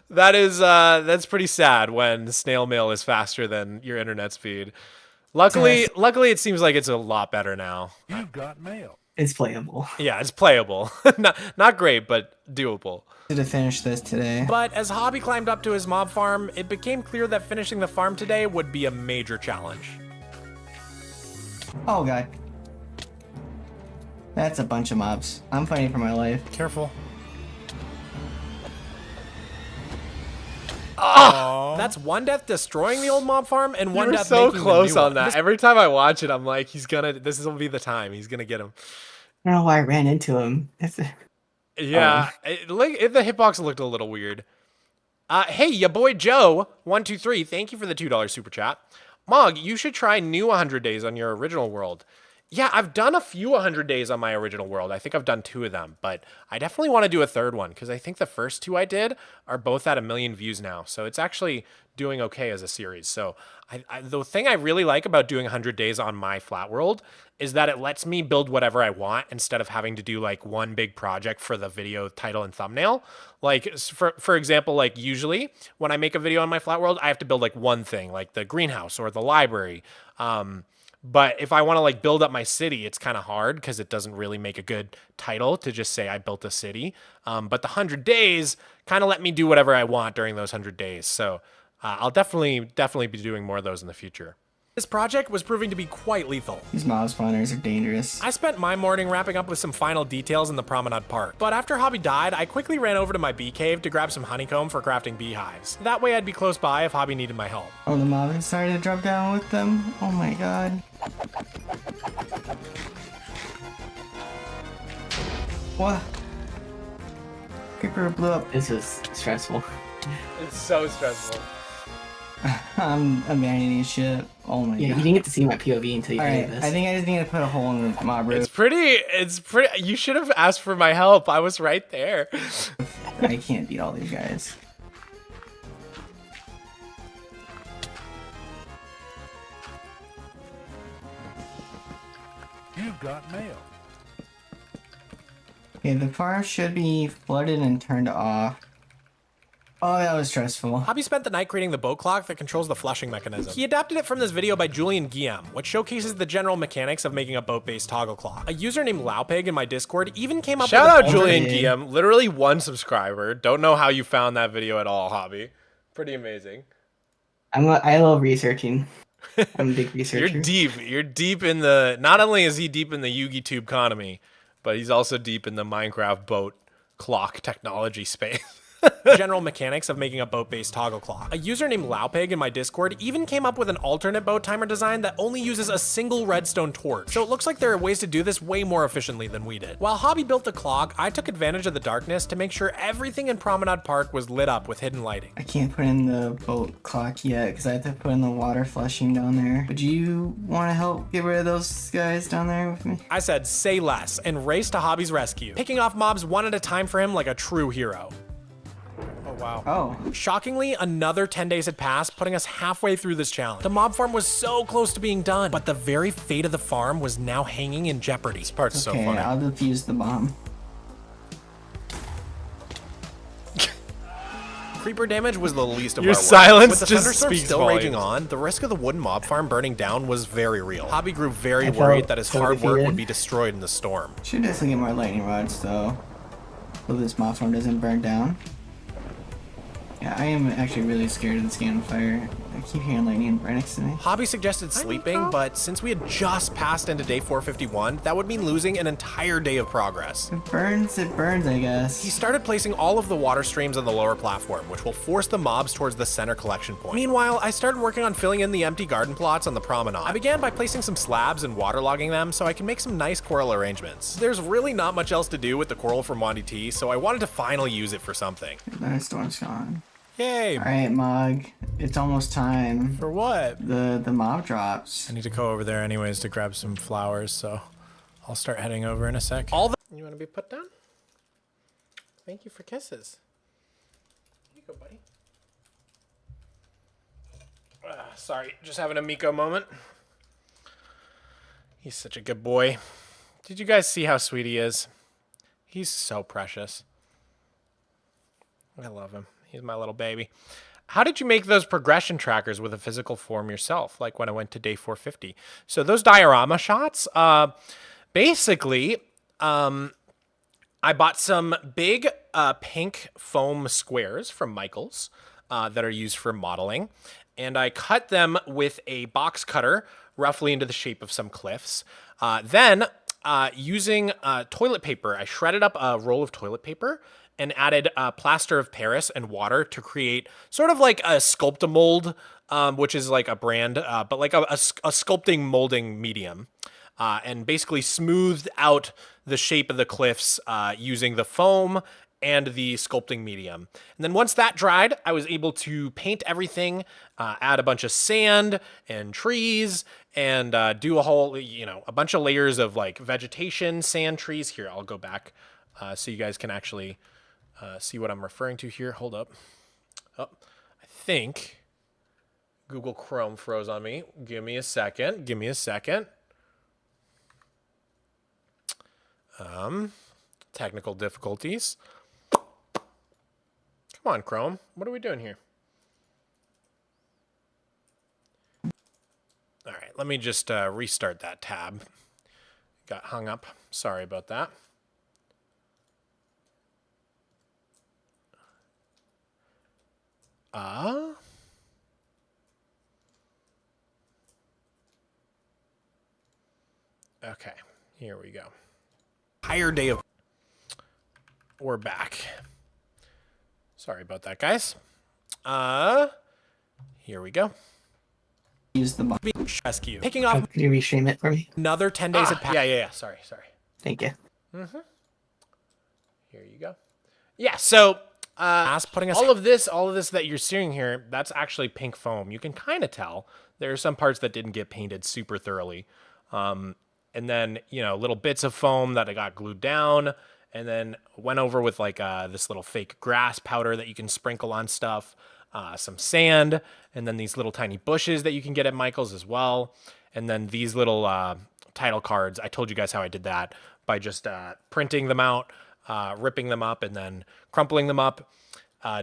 that's pretty sad when snail mail is faster than your internet speed. Luckily, it seems like it's a lot better now. You've got mail. It's playable. Yeah, it's playable. not great, but doable. To finish this today. But as Hobby climbed up to his mob farm, it became clear that finishing the farm today would be a major challenge. Oh god. That's a bunch of mobs. I'm fighting for my life. Careful. Ah! That's one death destroying the old mob farm and one death so making close the new on that. one. Every time I watch it, I'm like, this will be the time. He's gonna get him. I don't know why I ran into him. Yeah, the hitbox looked a little weird. Hey, ya boy Joe, 123, thank you for the $2 super chat. Mog, you should try new 100 days on your original world. Yeah, I've done a few 100 days on my original world. I think I've done 2 of them, but I definitely want to do a third one because I think the first 2 I did are both at 1 million views now. So it's actually doing okay as a series. So the thing I really like about doing 100 days on my flat world is that it lets me build whatever I want instead of having to do like one big project for the video title and thumbnail. Like for example, like usually when I make a video on my flat world, I have to build like one thing, like the greenhouse or the library. But if I want to like build up my city, it's kind of hard because it doesn't really make a good title to just say I built a city. But the 100 days kind of let me do whatever I want during those 100 days. So I'll definitely be doing more of those in the future. This project was proving to be quite lethal. These mob spawners are dangerous. I spent my morning wrapping up with some final details in the Promenade Park. But after Hobby died, I quickly ran over to my bee cave to grab some honeycomb for crafting beehives. That way I'd be close by if Hobby needed my help. Oh, the mob has started to drop down with them. Oh my god. What? Creeper blew up. This is stressful. It's so stressful. I'm abandoning ship. Oh my Yeah, god. you didn't get to see my POV until you Alright, did this. I think I just need to put a hole in the mob roof. It's pretty, you should have asked for my help. I was right there. I can't beat all these guys. You've got mail. Okay, the farm should be flooded and turned off. Oh, that was stressful. Hobby spent the night creating the boat clock that controls the flushing mechanism. He adapted it from this video by Julian Guillaume, which showcases the general mechanics of making a boat-based toggle clock. A user named Laupig in my Discord even came up Shout with out an Julian alternate- Guillaume, literally 1 subscriber. Don't know how you found that video at all, Hobby. Pretty amazing. I love researching. I'm a big researcher. You're deep. You're deep in the. Not only is he deep in the Yugi tube economy, but he's also deep in the Minecraft boat clock technology space. general mechanics of making a boat-based toggle clock. A user named Laupig in my Discord even came up with an alternate boat timer design that only uses a single redstone torch. So it looks like there are ways to do this way more efficiently than we did. While Hobby built the clock, I took advantage of the darkness to make sure everything in Promenade Park was lit up with hidden lighting. I can't put in the boat clock yet because I have to put in the water flushing down there. Would you want to help get rid of those guys down there with me? I said, say less, and raced to Hobby's rescue, picking off mobs one at a time for him like a true hero. Oh, wow. Oh. Shockingly, another 10 days had passed, putting us halfway through this challenge. The mob farm was so close to being done, but the very fate of the farm was now hanging in jeopardy. This part's so Okay, funny. I'll defuse the bomb. Creeper damage was the least of Your our worries. silence With the just thunderstorm speaks still raging volumes. on, the risk of the wooden mob farm burning down was very real. Hobby grew very I worried felt that his so hard work defeated. would be destroyed in the storm. Should definitely get more lightning rods though, so this mob farm doesn't burn down. Yeah, I am actually really scared of this game on fire. I keep hearing lightning right next to me. Hobby suggested sleeping, but since we had just passed into day 451, that would mean losing an entire day of progress. It burns, I guess. He started placing all of the water streams on the lower platform, which will force the mobs towards the center collection point. Meanwhile, I started working on filling in the empty garden plots on the promenade. I began by placing some slabs and waterlogging them so I can make some nice coral arrangements. There's really not much else to do with the coral from Wandy T, so I wanted to finally use it for something. The storm's gone. Yay! Alright, Mog. It's almost time. For what? The mob drops. I need to go over there anyways to grab some flowers, so I'll start heading over in a sec. All the You want to be put down? Thank you for kisses. Here you go, buddy. Sorry, just having a Miko moment. He's such a good boy. Did you guys see how sweet he is? He's so precious. I love him. He's my little baby. How did you make those progression trackers with a physical form yourself, like when I went to day 450? So those diorama shots, basically, I bought some big pink foam squares from Michaels that are used for modeling. and I cut them with a box cutter, roughly into the shape of some cliffs. Then, using toilet paper, I shredded up a roll of toilet paper and added plaster of Paris and water to create sort of like a Sculptamold, which is like a brand, but like a sculpting molding medium. And basically smoothed out the shape of the cliffs using the foam and the sculpting medium. And then once that dried, I was able to paint everything, add a bunch of sand and trees, and do a whole, a bunch of layers of like vegetation, sand, trees. Here, I'll go back so you guys can actually see what I'm referring to here. Hold up. Oh, I think Google Chrome froze on me. Give me a second. Technical difficulties. Come on, Chrome. What are we doing here? All right, let me just restart that tab. Got hung up. Sorry about that. Okay, here we go. Higher day of... We're back. Sorry about that, guys. Here we go. Use the box. Rescue. Picking off... Could you restream it for me? Another 10 days had passed. Yeah. Sorry. Thank you. Here you go. Yeah, so... all of this that you're seeing here, that's actually pink foam. You can kind of tell. There are some parts that didn't get painted super thoroughly. And then, little bits of foam that I got glued down, and then went over with like this little fake grass powder that you can sprinkle on stuff, some sand, and then these little tiny bushes that you can get at Michael's as well. And then these little title cards. I told you guys how I did that by just printing them out, ripping them up, and then crumpling them up,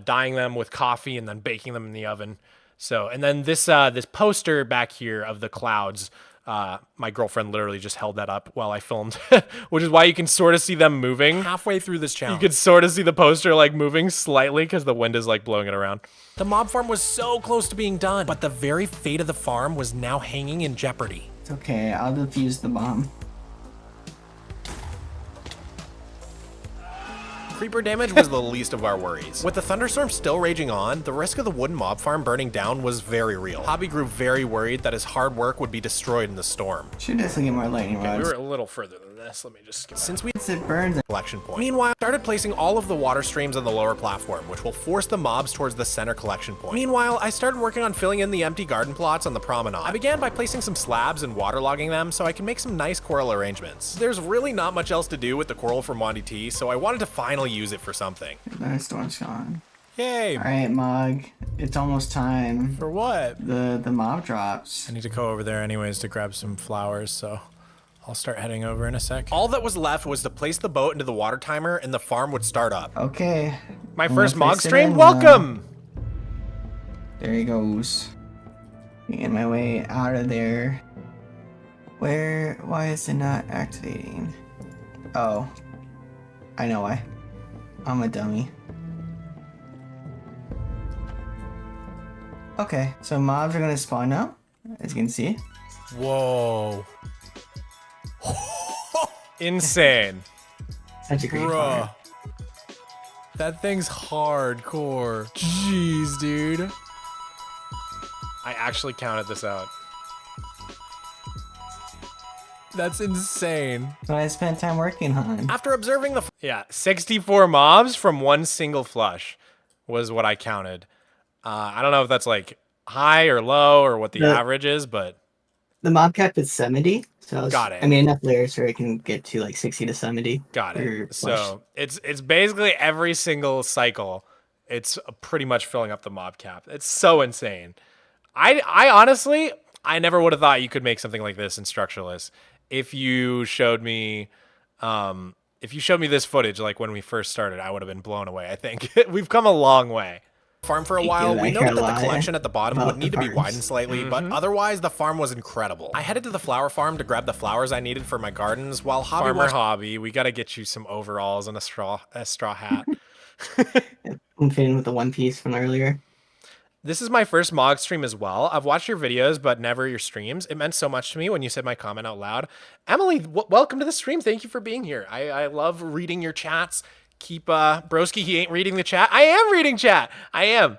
dyeing them with coffee, and then baking them in the oven. So, and then this poster back here of the clouds, my girlfriend literally just held that up while I filmed, which is why you can sort of see them moving. Halfway through this challenge, You could sort of see the poster like moving slightly because the wind is like blowing it around. the mob farm was so close to being done, but the very fate of the farm was now hanging in jeopardy. It's okay, I'll defuse the bomb. Creeper damage was the least of our worries. With the thunderstorm still raging on, the risk of the wooden mob farm burning down was very real. Hobby grew very worried that his hard work would be destroyed in the storm. Should definitely get more lightning rods. We were a little further than this. Let me just skip. Since we Once it burns, collection point. Meanwhile, I started placing all of the water streams on the lower platform, which will force the mobs towards the center collection point. Meanwhile, I started working on filling in the empty garden plots on the promenade. I began by placing some slabs and waterlogging them so I can make some nice coral arrangements. There's really not much else to do with the coral from Monty T, so I wanted to finally use it for something. the storm's gone. Yay! Alright, Mog. It's almost time. For what? The mob drops. I need to go over there anyways to grab some flowers, so I'll start heading over in a sec. All that was left was to place the boat into the water timer and the farm would start up. Okay. My I'm first gonna Mog place it stream? in, Welcome! There he goes. Making my way out of there. Why is it not activating? Oh. I know why. I'm a dummy. Okay, so mobs are gonna spawn now, as you can see. Whoa. Insane. Such a great Bruh. farm. That thing's hardcore. Jeez, dude. I actually counted this out. That's insane. What I spent time working on. After observing the Yeah, 64 mobs from one single flush was what I counted. I don't know if that's like high or low or what the Yeah. average is, but The mob cap is 70, so Got it. I mean enough layers where it can get to like 60 to 70. got per it. flush. So it's basically every single cycle, it's pretty much filling up the mob cap. It's so insane. I honestly, I never would have thought you could make something like this in Structureless. If you showed me this footage like when we first started, I would have been blown away. I think we've come a long way. farm for a Thank while, you. we I noted hear a that the lot collection at the bottom about would need the to be farms. widened slightly, but otherwise the farm was incredible. I headed to the flower farm to grab the flowers I needed for my gardens while Hobby Farmer watched Hobby, we got to get you some overalls and a straw hat. I'm fitting with the one piece from earlier. This is my first Mog stream as well. I've watched your videos, but never your streams. It meant so much to me when you said my comment out loud. Emily, welcome to the stream. Thank you for being here. I love reading your chats. Keep, broski, he ain't reading the chat. I am reading chat. I am.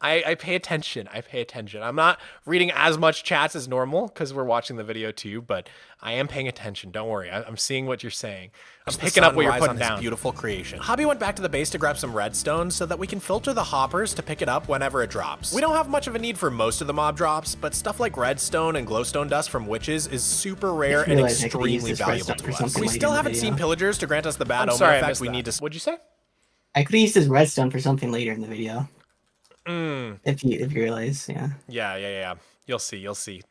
I pay attention. I pay attention. I'm not reading as much chats as normal because we're watching the video too, but I am paying attention. Don't worry. I'm seeing what you're saying. I'm picking up what you're putting down. Beautiful creation. Hobby went back to the base to grab some redstone so that we can filter the hoppers to pick it up whenever it drops. We don't have much of a need for most of the mob drops, but stuff like redstone and glowstone dust from witches is super rare and extremely valuable to us. We still haven't seen pillagers to grant us the bad omen effect we need to. What'd you say? I could use this redstone for something later in the video. If you realize, yeah. Yeah. You'll see.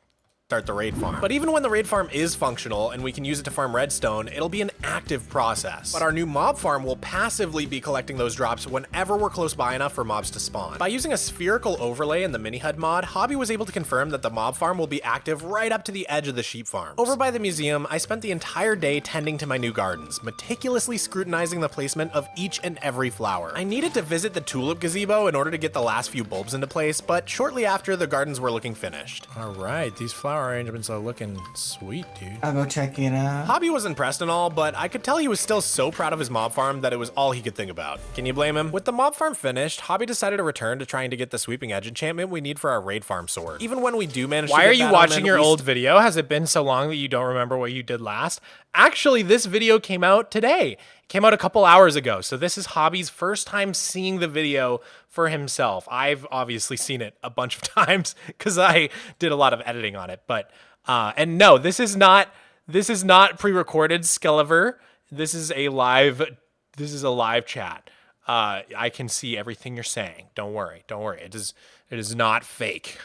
Start the raid farm. But even when the raid farm is functional and we can use it to farm redstone, it'll be an active process. But our new mob farm will passively be collecting those drops whenever we're close by enough for mobs to spawn. By using a spherical overlay in the mini HUD mod, Hobby was able to confirm that the mob farm will be active right up to the edge of the sheep farms. Over by the museum, I spent the entire day tending to my new gardens, meticulously scrutinizing the placement of each and every flower. I needed to visit the tulip gazebo in order to get the last few bulbs into place, but shortly after, the gardens were looking finished. All right, these flower arrangements are looking sweet, dude. I'll go check it out. Hobby was impressed and all, but I could tell he was still so proud of his mob farm that it was all he could think about. Can you blame him? With the mob farm finished, Hobby decided to return to trying to get the sweeping edge enchantment we need for our raid farm sword. Even when we do manage to Why get are you that watching element, your old video? Has it been so long that you don't remember what you did last? Actually, this video came out today. It came out a couple hours ago. So this is Hobby's first time seeing the video for himself. I've obviously seen it a bunch of times because I did a lot of editing on it. But and no, this is not pre-recorded, Skelliver. This is a live chat. I can see everything you're saying. Don't worry. It is not fake.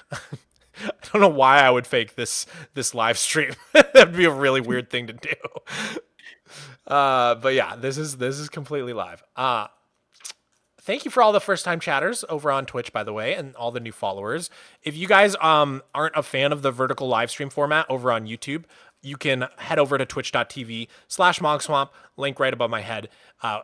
I don't know why I would fake this live stream. That'd be a really weird thing to do. But yeah, this is completely live. Thank you for all the first-time chatters over on Twitch, by the way, and all the new followers. If you guys aren't a fan of the vertical live stream format over on YouTube, you can head over to twitch.tv/Mogswamp, link right above my head.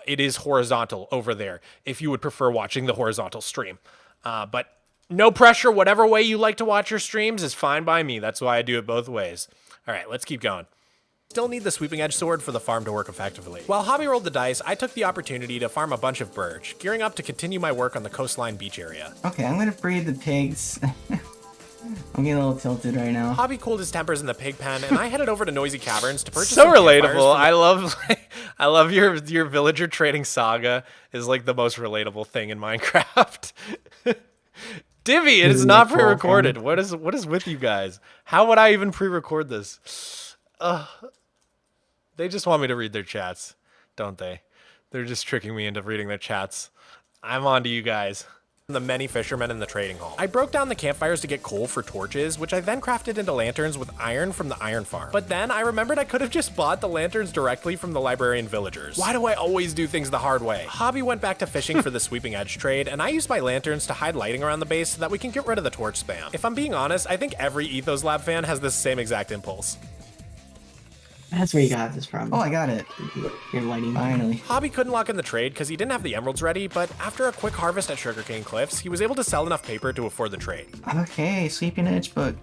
It is horizontal over there if you would prefer watching the horizontal stream. But no pressure. Whatever way you like to watch your streams is fine by me. That's why I do it both ways. All right, let's keep going. Still need the sweeping edge sword for the farm to work effectively. While Hobby rolled the dice, I took the opportunity to farm a bunch of birch, gearing up to continue my work on the coastline beach area. Okay, I'm gonna breed the pigs. I'm getting a little tilted right now. Hobby cooled his tempers in the pig pen, and I headed over to Noisy Caverns to purchase So some campfires relatable. from I love your villager trading saga is like the most relatable thing in Minecraft. Divvy, it is not pre-recorded. What is with you guys? How would I even pre-record this? They just want me to read their chats, don't they? They're just tricking me into reading their chats. I'm on to you guys. the many fishermen in the trading hall. I broke down the campfires to get coal for torches, which I then crafted into lanterns with iron from the iron farm. But then I remembered I could have just bought the lanterns directly from the librarian villagers. Why do I always do things the hard way? Hobby went back to fishing for the sweeping edge trade, and I used my lanterns to hide lighting around the base so that we can get rid of the torch spam. If I'm being honest, I think every Ethos Lab fan has this same exact impulse. That's where you got this from. Oh, I got it. Your lighting. Finally. Hobby couldn't lock in the trade because he didn't have the emeralds ready, but after a quick harvest at Sugarcane Cliffs, he was able to sell enough paper to afford the trade. Okay, Sweeping Edge book.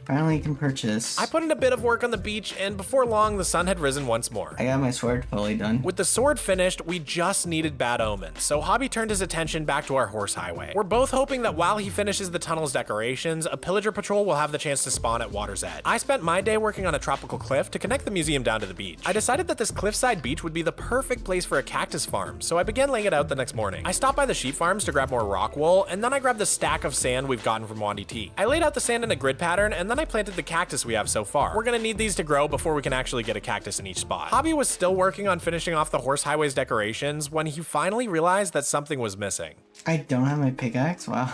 Finally can purchase. I put in a bit of work on the beach, and before long, the sun had risen once more. I got my sword fully done. With the sword finished, we just needed bad omens, so Hobby turned his attention back to our horse highway. We're both hoping that while he finishes the tunnel's decorations, a pillager patrol will have the chance to spawn at Water's Edge. I spent my day working on a tropical cliff to connect the museum down to the beach. I decided that this cliffside beach would be the perfect place for a cactus farm, so I began laying it out the next morning. I stopped by the sheep farms to grab more rock wool, and then I grabbed the stack of sand we've gotten from Wandy T. I laid out the sand in a grid pattern, and then I planted the cactus we have so far. We're gonna need these to grow before we can actually get a cactus in each spot. Hobby was still working on finishing off the horse highway's decorations when he finally realized that something was missing. I don't have my pickaxe. Wow.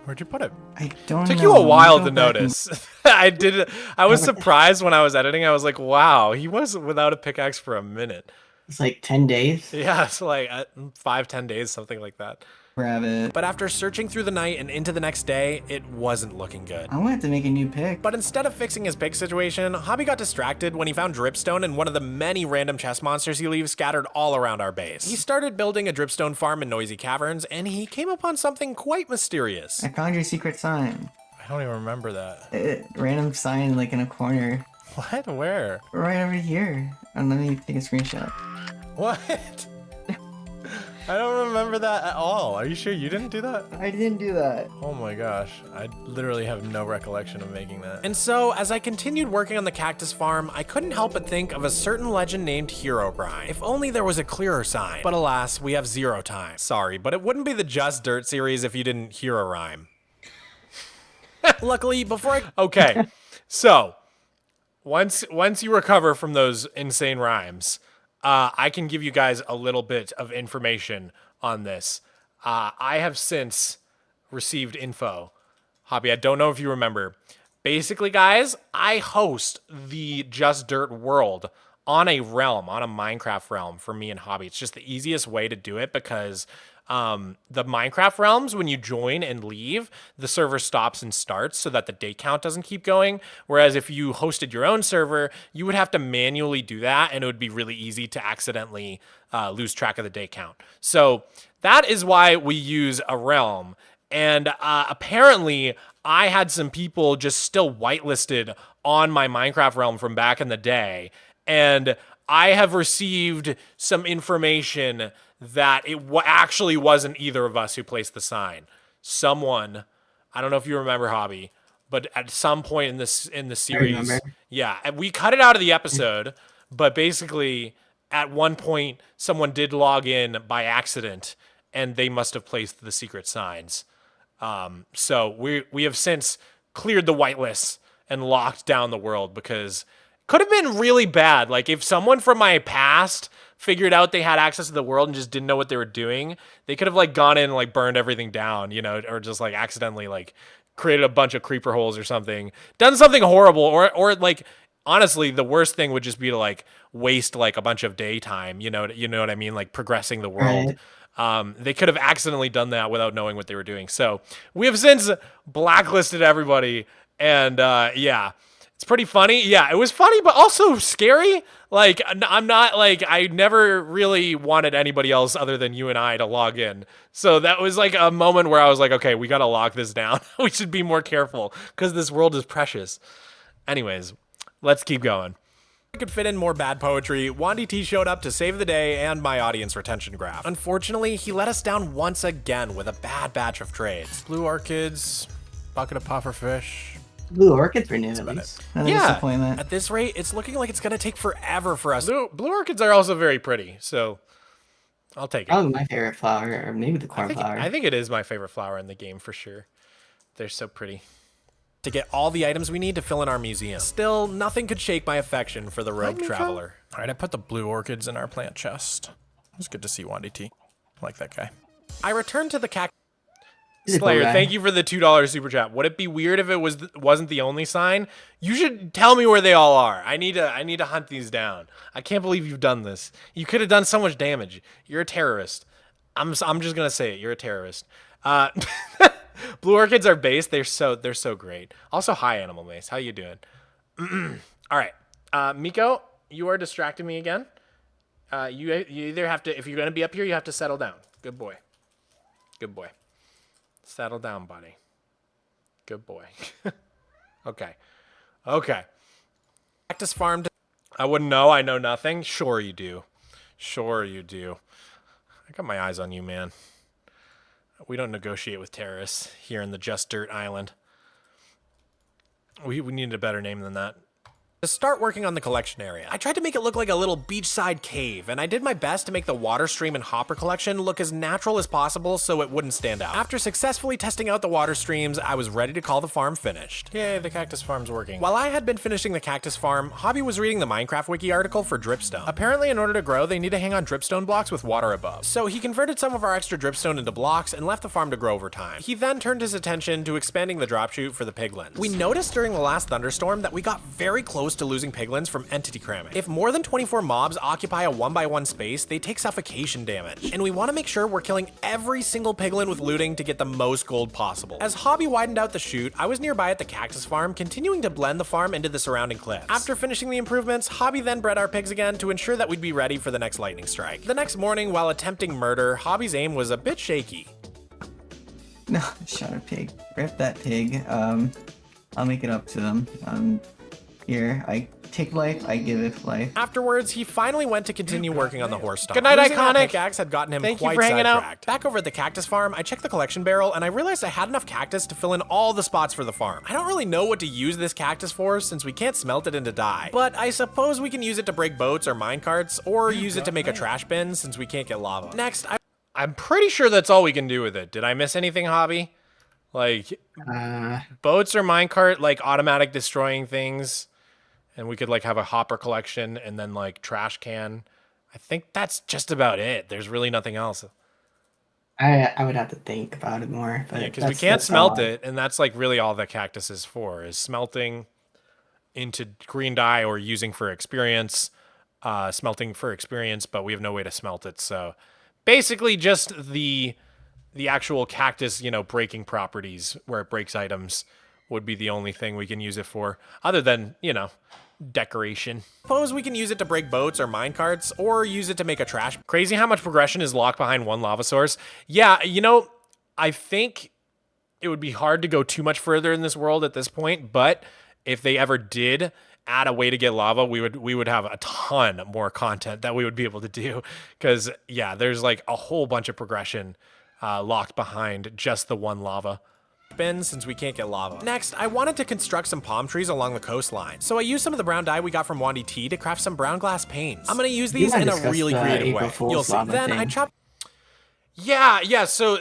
Where'd you put it? I don't Took know. you a I'm while gonna to go back and- notice. I was surprised when I was editing. I was like, wow, he was without a pickaxe for a minute. It's like 10 days. Yeah, it's like 5-10 days, something like that. grab it. But after searching through the night and into the next day, it wasn't looking good. I'm gonna have to make a new pick. But instead of fixing his pick situation, Hobby got distracted when he found dripstone in one of the many random chest monsters he leaves scattered all around our base. He started building a dripstone farm in noisy caverns, and he came upon something quite mysterious. I found your secret sign. I don't even remember that. Random sign like in a corner. What? Where? Right over here. And let me take a screenshot. What? I don't remember that at all. Are you sure you didn't do that? I didn't do that. Oh my gosh, I literally have no recollection of making that. And so, as I continued working on the cactus farm, I couldn't help but think of a certain legend named Herobrine. If only there was a clearer sign. But alas, we have 0 time. Sorry, but it wouldn't be the Just Dirt series if you didn't hear a rhyme. Luckily, before I... Okay, so, once you recover from those insane rhymes, I can give you guys a little bit of information on this. I have since received info. Hobby, I don't know if you remember. Basically, guys, I host the Just Dirt world on a realm, on a Minecraft realm for me and Hobby. It's just the easiest way to do it because the Minecraft realms, when you join and leave, the server stops and starts so that the day count doesn't keep going. Whereas if you hosted your own server, you would have to manually do that, and it would be really easy to accidentally lose track of the day count. So that is why we use a realm. And apparently, I had some people just still whitelisted on my Minecraft realm from back in the day, and I have received some information that it actually wasn't either of us who placed the sign. Someone, I don't know if you remember, Hobby, but at some point in the series, yeah, and we cut it out of the episode, but basically at one point someone did log in by accident, and they must have placed the secret signs. So we have since cleared the whitelists and locked down the world because it could have been really bad. Like if someone from my past figured out they had access to the world and just didn't know what they were doing, they could have like gone in and like burned everything down, you know, or just like accidentally like created a bunch of creeper holes or something, done something horrible, or like honestly the worst thing would just be to like waste like a bunch of daytime, you know what I mean, like progressing the world. Right. They could have accidentally done that without knowing what they were doing. So we have since blacklisted everybody, and yeah, it's pretty funny. Yeah, it was funny, but also scary. Like, I'm not, like, I never really wanted anybody else other than you and I to log in. So that was, like, a moment where I was like, okay, we gotta lock this down. We should be more careful, because this world is precious. Anyways, let's keep going. I could fit in more bad poetry. Wandy T showed up to save the day and my audience retention graph. Unfortunately, he let us down once again with a bad batch of trades. Blue orchids, bucket of pufferfish. Blue orchids were new at least. Yeah, at this rate, it's looking like it's gonna take forever for us. Blue orchids are also very pretty, so I'll take it. Probably my favorite flower, or maybe the cornflower. I think it is my favorite flower in the game for sure. They're so pretty. To get all the items we need to fill in our museum. Still, nothing could shake my affection for the rogue traveler. All right, I put the blue orchids in our plant chest. It was good to see Wandy T. I like that guy. I returned to the cactus. Slayer, thank you for the $2 super chat. Would it be weird if it wasn't the only sign? You should tell me where they all are. I need to hunt these down. I can't believe you've done this. You could have done so much damage. You're a terrorist. I'm just gonna say it. You're a terrorist. Blue orchids are base. They're so great. Also, hi Animal Mace. How you doing? All right, Miko, you are distracting me again. You either have to, if you're gonna be up here, you have to settle down. Good boy. Good boy. Settle down, buddy. Good boy. Okay. Cactus farm. I wouldn't know. I know nothing. Sure you do. Sure you do. I got my eyes on you, man. We don't negotiate with terrorists here in the Just Dirt Island. We needed a better name than that. To start working on the collection area, I tried to make it look like a little beachside cave, and I did my best to make the water stream and hopper collection look as natural as possible so it wouldn't stand out. After successfully testing out the water streams, I was ready to call the farm finished. Yay, the cactus farm's working. While I had been finishing the cactus farm, Hobby was reading the Minecraft wiki article for dripstone. Apparently, in order to grow, they need to hang on dripstone blocks with water above. So he converted some of our extra dripstone into blocks and left the farm to grow over time. He then turned his attention to expanding the drop chute for the piglins. We noticed during the last thunderstorm that we got very close close to losing piglins from entity cramming. If more than 24 mobs occupy a 1x1 space, they take suffocation damage, and we want to make sure we're killing every single piglin with looting to get the most gold possible. As Hobby widened out the chute, I was nearby at the cactus farm, continuing to blend the farm into the surrounding cliffs. After finishing the improvements, Hobby then bred our pigs again to ensure that we'd be ready for the next lightning strike. The next morning, while attempting murder, Hobby's aim was a bit shaky. No, shot a pig. Rip that pig. I'll make it up to them. Here, I take life, I give it life. Afterwards, he finally went to continue working on the horse stock. Good night, Losing that Iconic. pickaxe had gotten him Thank you quite for hanging out. sidetracked. Back over at the cactus farm, I checked the collection barrel and I realized I had enough cactus to fill in all the spots for the farm. I don't really know what to use this cactus for since we can't smelt it into dye, but I suppose we can use it to break boats or minecarts, or use it to make a trash bin since we can't get lava. Next, I'm pretty sure that's all we can do with it. Did I miss anything, Hobby? Like, boats or minecart, like automatic destroying things. And we could like have a hopper collection and then like trash can. I think that's just about it. There's really nothing else. I would have to think about it more. But Yeah, because we can't smelt it, and that's like really all the cactus is for, is smelting into green dye or using for experience, smelting for experience, but we have no way to smelt it. So basically just the actual cactus, you know, breaking properties where it breaks items would be the only thing we can use it for, other than, you know, decoration. Suppose we can use it to break boats or minecarts, or use it to make a trash. Crazy how much progression is locked behind one lava source. Yeah, you know, I think it would be hard to go too much further in this world at this point, but if they ever did add a way to get lava, we would have a ton more content that we would be able to do, because yeah, there's like a whole bunch of progression locked behind just the one lava bin since we can't get lava. Next, I wanted to construct some palm trees along the coastline. So I used some of the brown dye we got from Wandy T to craft some brown glass panes. I'm gonna use these in a really creative way. You'll see. Then I chopped. Yeah. So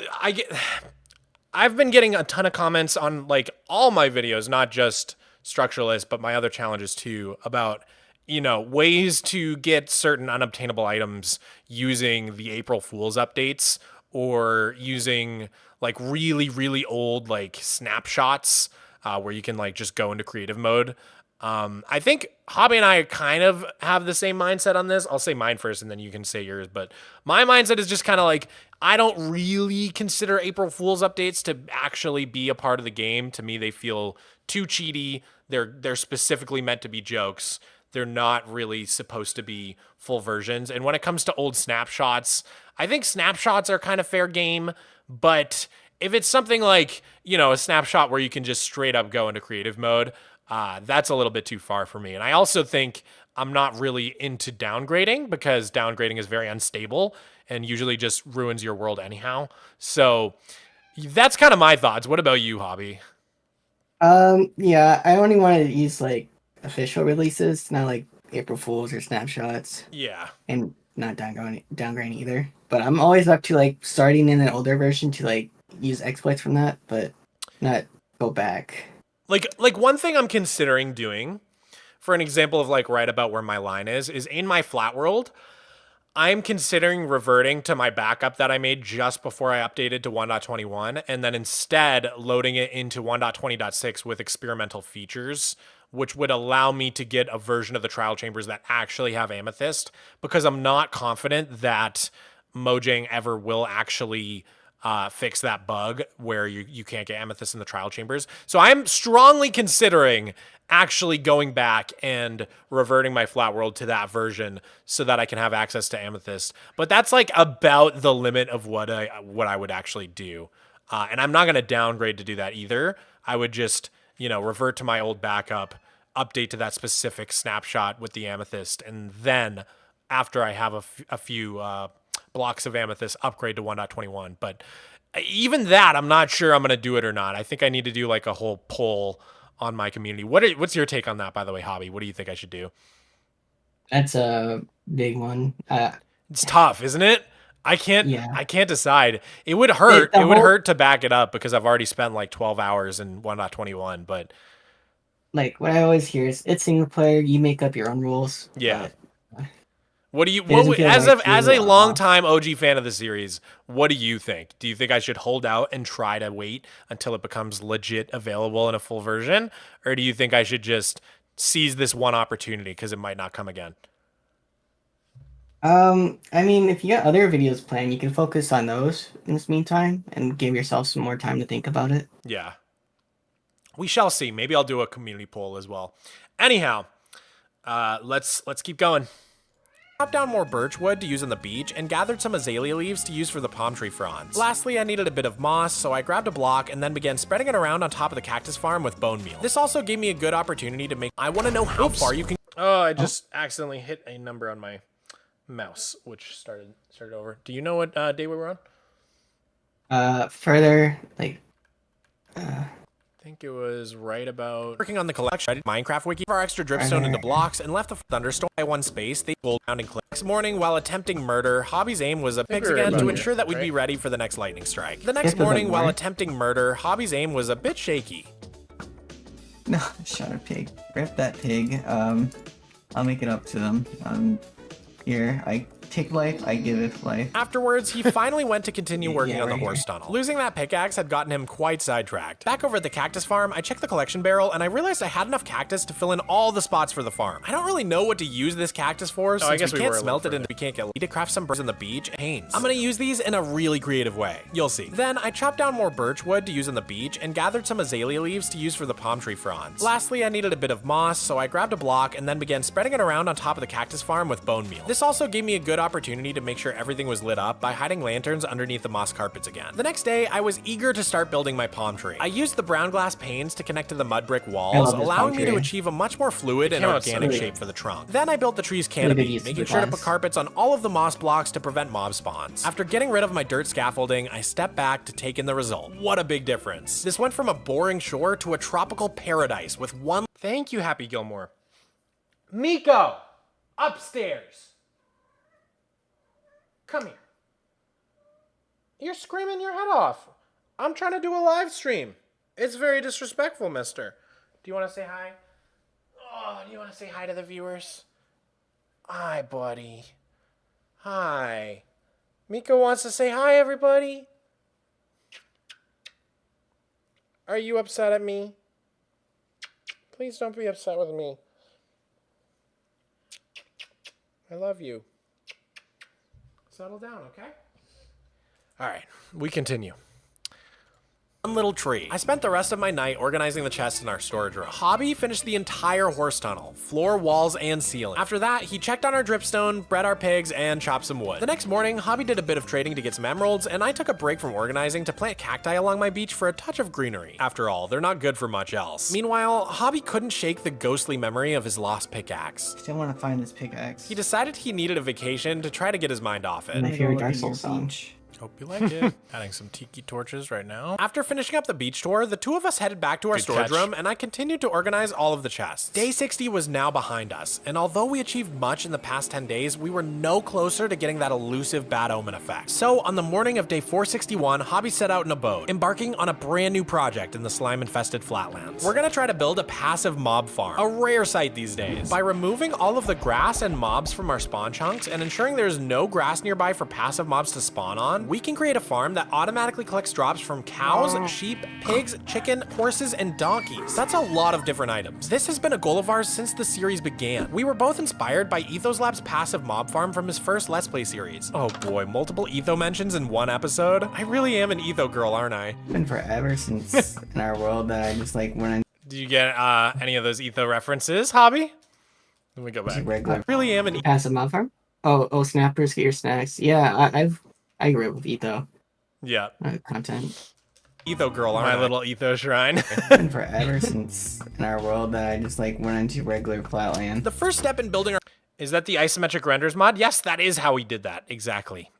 I've been getting a ton of comments on like all my videos, not just Structuralist, but my other challenges too, about, you know, ways to get certain unobtainable items using the April Fool's updates, or using like really old like snapshots where you can like just go into creative mode. I think Hobby and I kind of have the same mindset on this. I'll say mine first and then you can say yours, but my mindset is just kind of like, I don't really consider April Fool's updates to actually be a part of the game. To me, they feel too cheaty. They're specifically meant to be jokes. They're not really supposed to be full versions. And when it comes to old snapshots, I think snapshots are kind of fair game, but if it's something like, you know, a snapshot where you can just straight up go into creative mode, that's a little bit too far for me. And I also think I'm not really into downgrading, because downgrading is very unstable and usually just ruins your world anyhow. So that's kind of my thoughts. What about you, Hobby? Yeah, I only wanted to use like official releases, not like April Fools or snapshots. Yeah. And not downgrading either. But I'm always up to like starting in an older version to like use exploits from that, but not go back. Like one thing I'm considering doing, for an example of like right about where my line is in my flat world, I'm considering reverting to my backup that I made just before I updated to 1.21, and then instead loading it into 1.20.6 with experimental features, which would allow me to get a version of the trial chambers that actually have amethyst, because I'm not confident that Mojang ever will actually fix that bug where you can't get amethyst in the trial chambers. So I'm strongly considering actually going back and reverting my flat world to that version so that I can have access to amethyst. But that's like about the limit of what I would actually do. And I'm not going to downgrade to do that either. I would just, you know, revert to my old backup, update to that specific snapshot with the amethyst, and then after I have a few blocks of amethyst, upgrade to 1.21. But even that, I'm not sure I'm going to do it or not. I think I need to do like a whole poll on my community. What's your take on that, by the way, Hobby? What do you think I should do? That's a big one. It's tough, isn't it? I can't decide. It would hurt. It would hurt to back it up because I've already spent like 12 hours in 1.21, but like what I always hear is it's single player, you make up your own rules. Yeah. But what do you as a long-time OG fan of the series, what do you think? Do you think I should hold out and try to wait until it becomes legit available in a full version, or do you think I should just seize this one opportunity because it might not come again? I mean, if you got other videos planned, you can focus on those in this meantime and give yourself some more time to think about it. Yeah. We shall see. Maybe I'll do a community poll as well. Anyhow, let's keep going. Chopped down more birch wood to use on the beach and gathered some azalea leaves to use for the palm tree fronds. Lastly, I needed a bit of moss, so I grabbed a block and then began spreading it around on top of the cactus farm with bone meal. This also gave me a good opportunity to make. I want to know how far you can. Oh, I just accidentally hit a number on my mouse, which started over. Do you know what day we were on? Further, like, I think it was right about working on the collection Minecraft wiki for our extra dripstone into blocks and left the thunderstorm by one space. They pulled down and clicked. Next morning, while attempting murder, Hobby's aim was a pigs again to ensure that we'd be ready for the next lightning strike. The next morning, while attempting murder, Hobby's aim was a bit shaky. No, shot a pig. Rip that pig. I'll make it up to them. Here, I take life, I give it life. Afterwards, he finally went to continue working on the horse tunnel. Losing that pickaxe had gotten him quite sidetracked. Back over at the cactus farm, I checked the collection barrel and I realized I had enough cactus to fill in all the spots for the farm. I don't really know what to use this cactus for, since we can't smelt it and we can't get to craft some birds on the beach and panes. I'm gonna use these in a really creative way. You'll see. Then I chopped down more birch wood to use on the beach and gathered some azalea leaves to use for the palm tree fronds. Lastly, I needed a bit of moss, so I grabbed a block and then began spreading it around on top of the cactus farm with bone meal. This also gave me a good opportunity to make sure everything was lit up by hiding lanterns underneath the moss carpets again. The next day, I was eager to start building my palm tree. I used the brown glass panes to connect to the mud brick walls, allowing me to achieve a much more fluid and organic shape for the trunk. Then I built the tree's canopy, making sure to put carpets on all of the moss blocks to prevent mob spawns. After getting rid of my dirt scaffolding, I stepped back to take in the result. What a big difference. This went from a boring shore to a tropical paradise with one. Thank you, Happy Gilmore. Miko, upstairs. Come here. You're screaming your head off. I'm trying to do a live stream. It's very disrespectful, mister. Do you want to say hi? Oh, do you want to say hi to the viewers? Hi, buddy. Hi. Miko wants to say hi, everybody. Are you upset at me? Please don't be upset with me. I love you. Settle down, okay? All right, we continue. One little tree. I spent the rest of my night organizing the chests in our storage room. Hobby finished the entire horse tunnel, floor, walls, and ceiling. After that, he checked on our dripstone, bred our pigs, and chopped some wood. The next morning, Hobby did a bit of trading to get some emeralds, and I took a break from organizing to plant cacti along my beach for a touch of greenery. After all, they're not good for much else. Meanwhile, Hobby couldn't shake the ghostly memory of his lost pickaxe. Still want to find this pickaxe. He decided he needed a vacation to try to get his mind off it. my favorite Dark Souls song. Hope you like it. Adding some tiki torches right now. After finishing up the beach tour, the two of us headed back to our storage room, and I continued to organize all of the chests. Day 60 was now behind us, and although we achieved much in the past 10 days, we were no closer to getting that elusive bad omen effect. So on the morning of day 461, Hobby set out in a boat, embarking on a brand new project in the slime-infested flatlands. We're gonna try to build a passive mob farm, a rare sight these days. By removing all of the grass and mobs from our spawn chunks and ensuring there's no grass nearby for passive mobs to spawn on, we can create a farm that automatically collects drops from cows, sheep, pigs, chicken, horses, and donkeys. That's a lot of different items. This has been a goal of ours since the series began. We were both inspired by Ethos Lab's passive mob farm from his first Let's Play series. Oh boy, multiple Etho mentions in one episode? I really am an Etho girl, aren't I? It's been forever since in our world that I just like when I'm Did you get any of those Etho references, Hobby? Let me go back. regular. I really am an Passive mob farm? Oh, snappers, get your snacks. Yeah, I grew up with Etho content. Etho girl, aren't I? My little Etho shrine. It's been forever since in our world that I just like went into regular flatland. The first step in building our... Is that the isometric renders mod? Yes, that is how we did that. Exactly.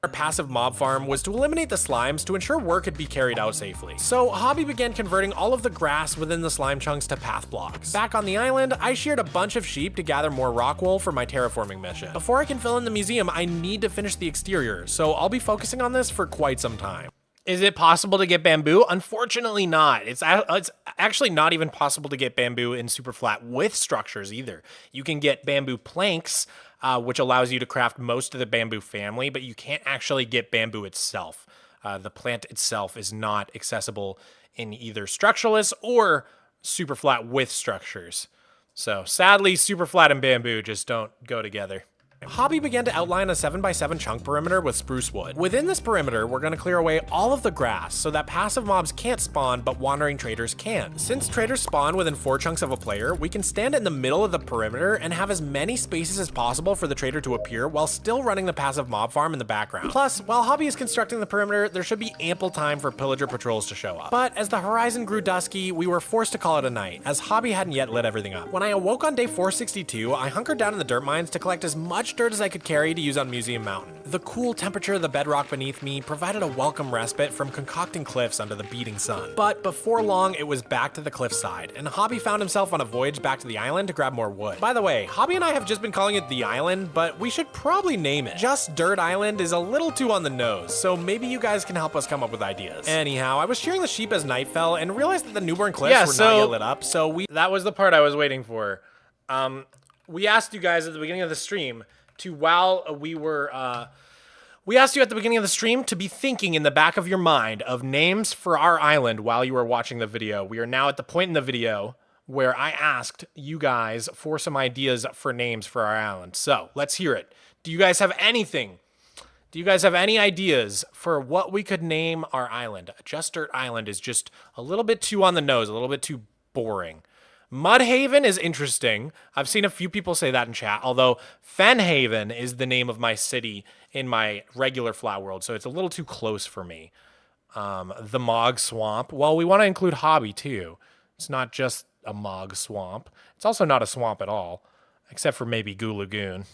Our passive mob farm was to eliminate the slimes to ensure work could be carried out safely. So Hobby began converting all of the grass within the slime chunks to path blocks. Back on the island, I sheared a bunch of sheep to gather more rock wool for my terraforming mission. Before I can fill in the museum, I need to finish the exterior, so I'll be focusing on this for quite some time. Is it possible to get bamboo? Unfortunately not. It's actually not even possible to get bamboo in super flat with structures either. You can get bamboo planks, which allows you to craft most of the bamboo family, but you can't actually get bamboo itself. The plant itself is not accessible in either structureless or super flat with structures. So sadly, super flat and bamboo just don't go together. Hobby began to outline a 7x7 chunk perimeter with spruce wood. Within this perimeter, we're going to clear away all of the grass so that passive mobs can't spawn, but wandering traders can. Since traders spawn within 4 chunks of a player, we can stand in the middle of the perimeter and have as many spaces as possible for the trader to appear while still running the passive mob farm in the background. Plus, while Hobby is constructing the perimeter, there should be ample time for pillager patrols to show up. But as the horizon grew dusky, we were forced to call it a night, as Hobby hadn't yet lit everything up. When I awoke on day 462, I hunkered down in the dirt mines to collect as much dirt as I could carry to use on Museum Mountain. The cool temperature of the bedrock beneath me provided a welcome respite from concocting cliffs under the beating sun. But before long, it was back to the cliffside, and Hobby found himself on a voyage back to the island to grab more wood. By the way, Hobby and I have just been calling it the island, but we should probably name it. Just Dirt Island is a little too on the nose, so maybe you guys can help us come up with ideas. Anyhow, I was shearing the sheep as night fell and realized that the Newborn Cliffs were not yet lit up, so that was the part I was waiting for. We asked you guys at the beginning of the stream to, we asked you at the beginning of the stream to be thinking in the back of your mind of names for our island while you were watching the video. We are now at the point in the video where I asked you guys for some ideas for names for our island. So let's hear it. Do you guys have anything? Do you guys have any ideas for what we could name our island? Just Dirt Island is just a little bit too on the nose, a little bit too boring. Mudhaven is interesting. I've seen a few people say that in chat, although Fenhaven is the name of my city in my regular flat world, so it's a little too close for me. The Mogswamp. Well, we want to include Hobby, too. It's not just a Mogswamp. It's also not a swamp at all, except for maybe Goo Lagoon.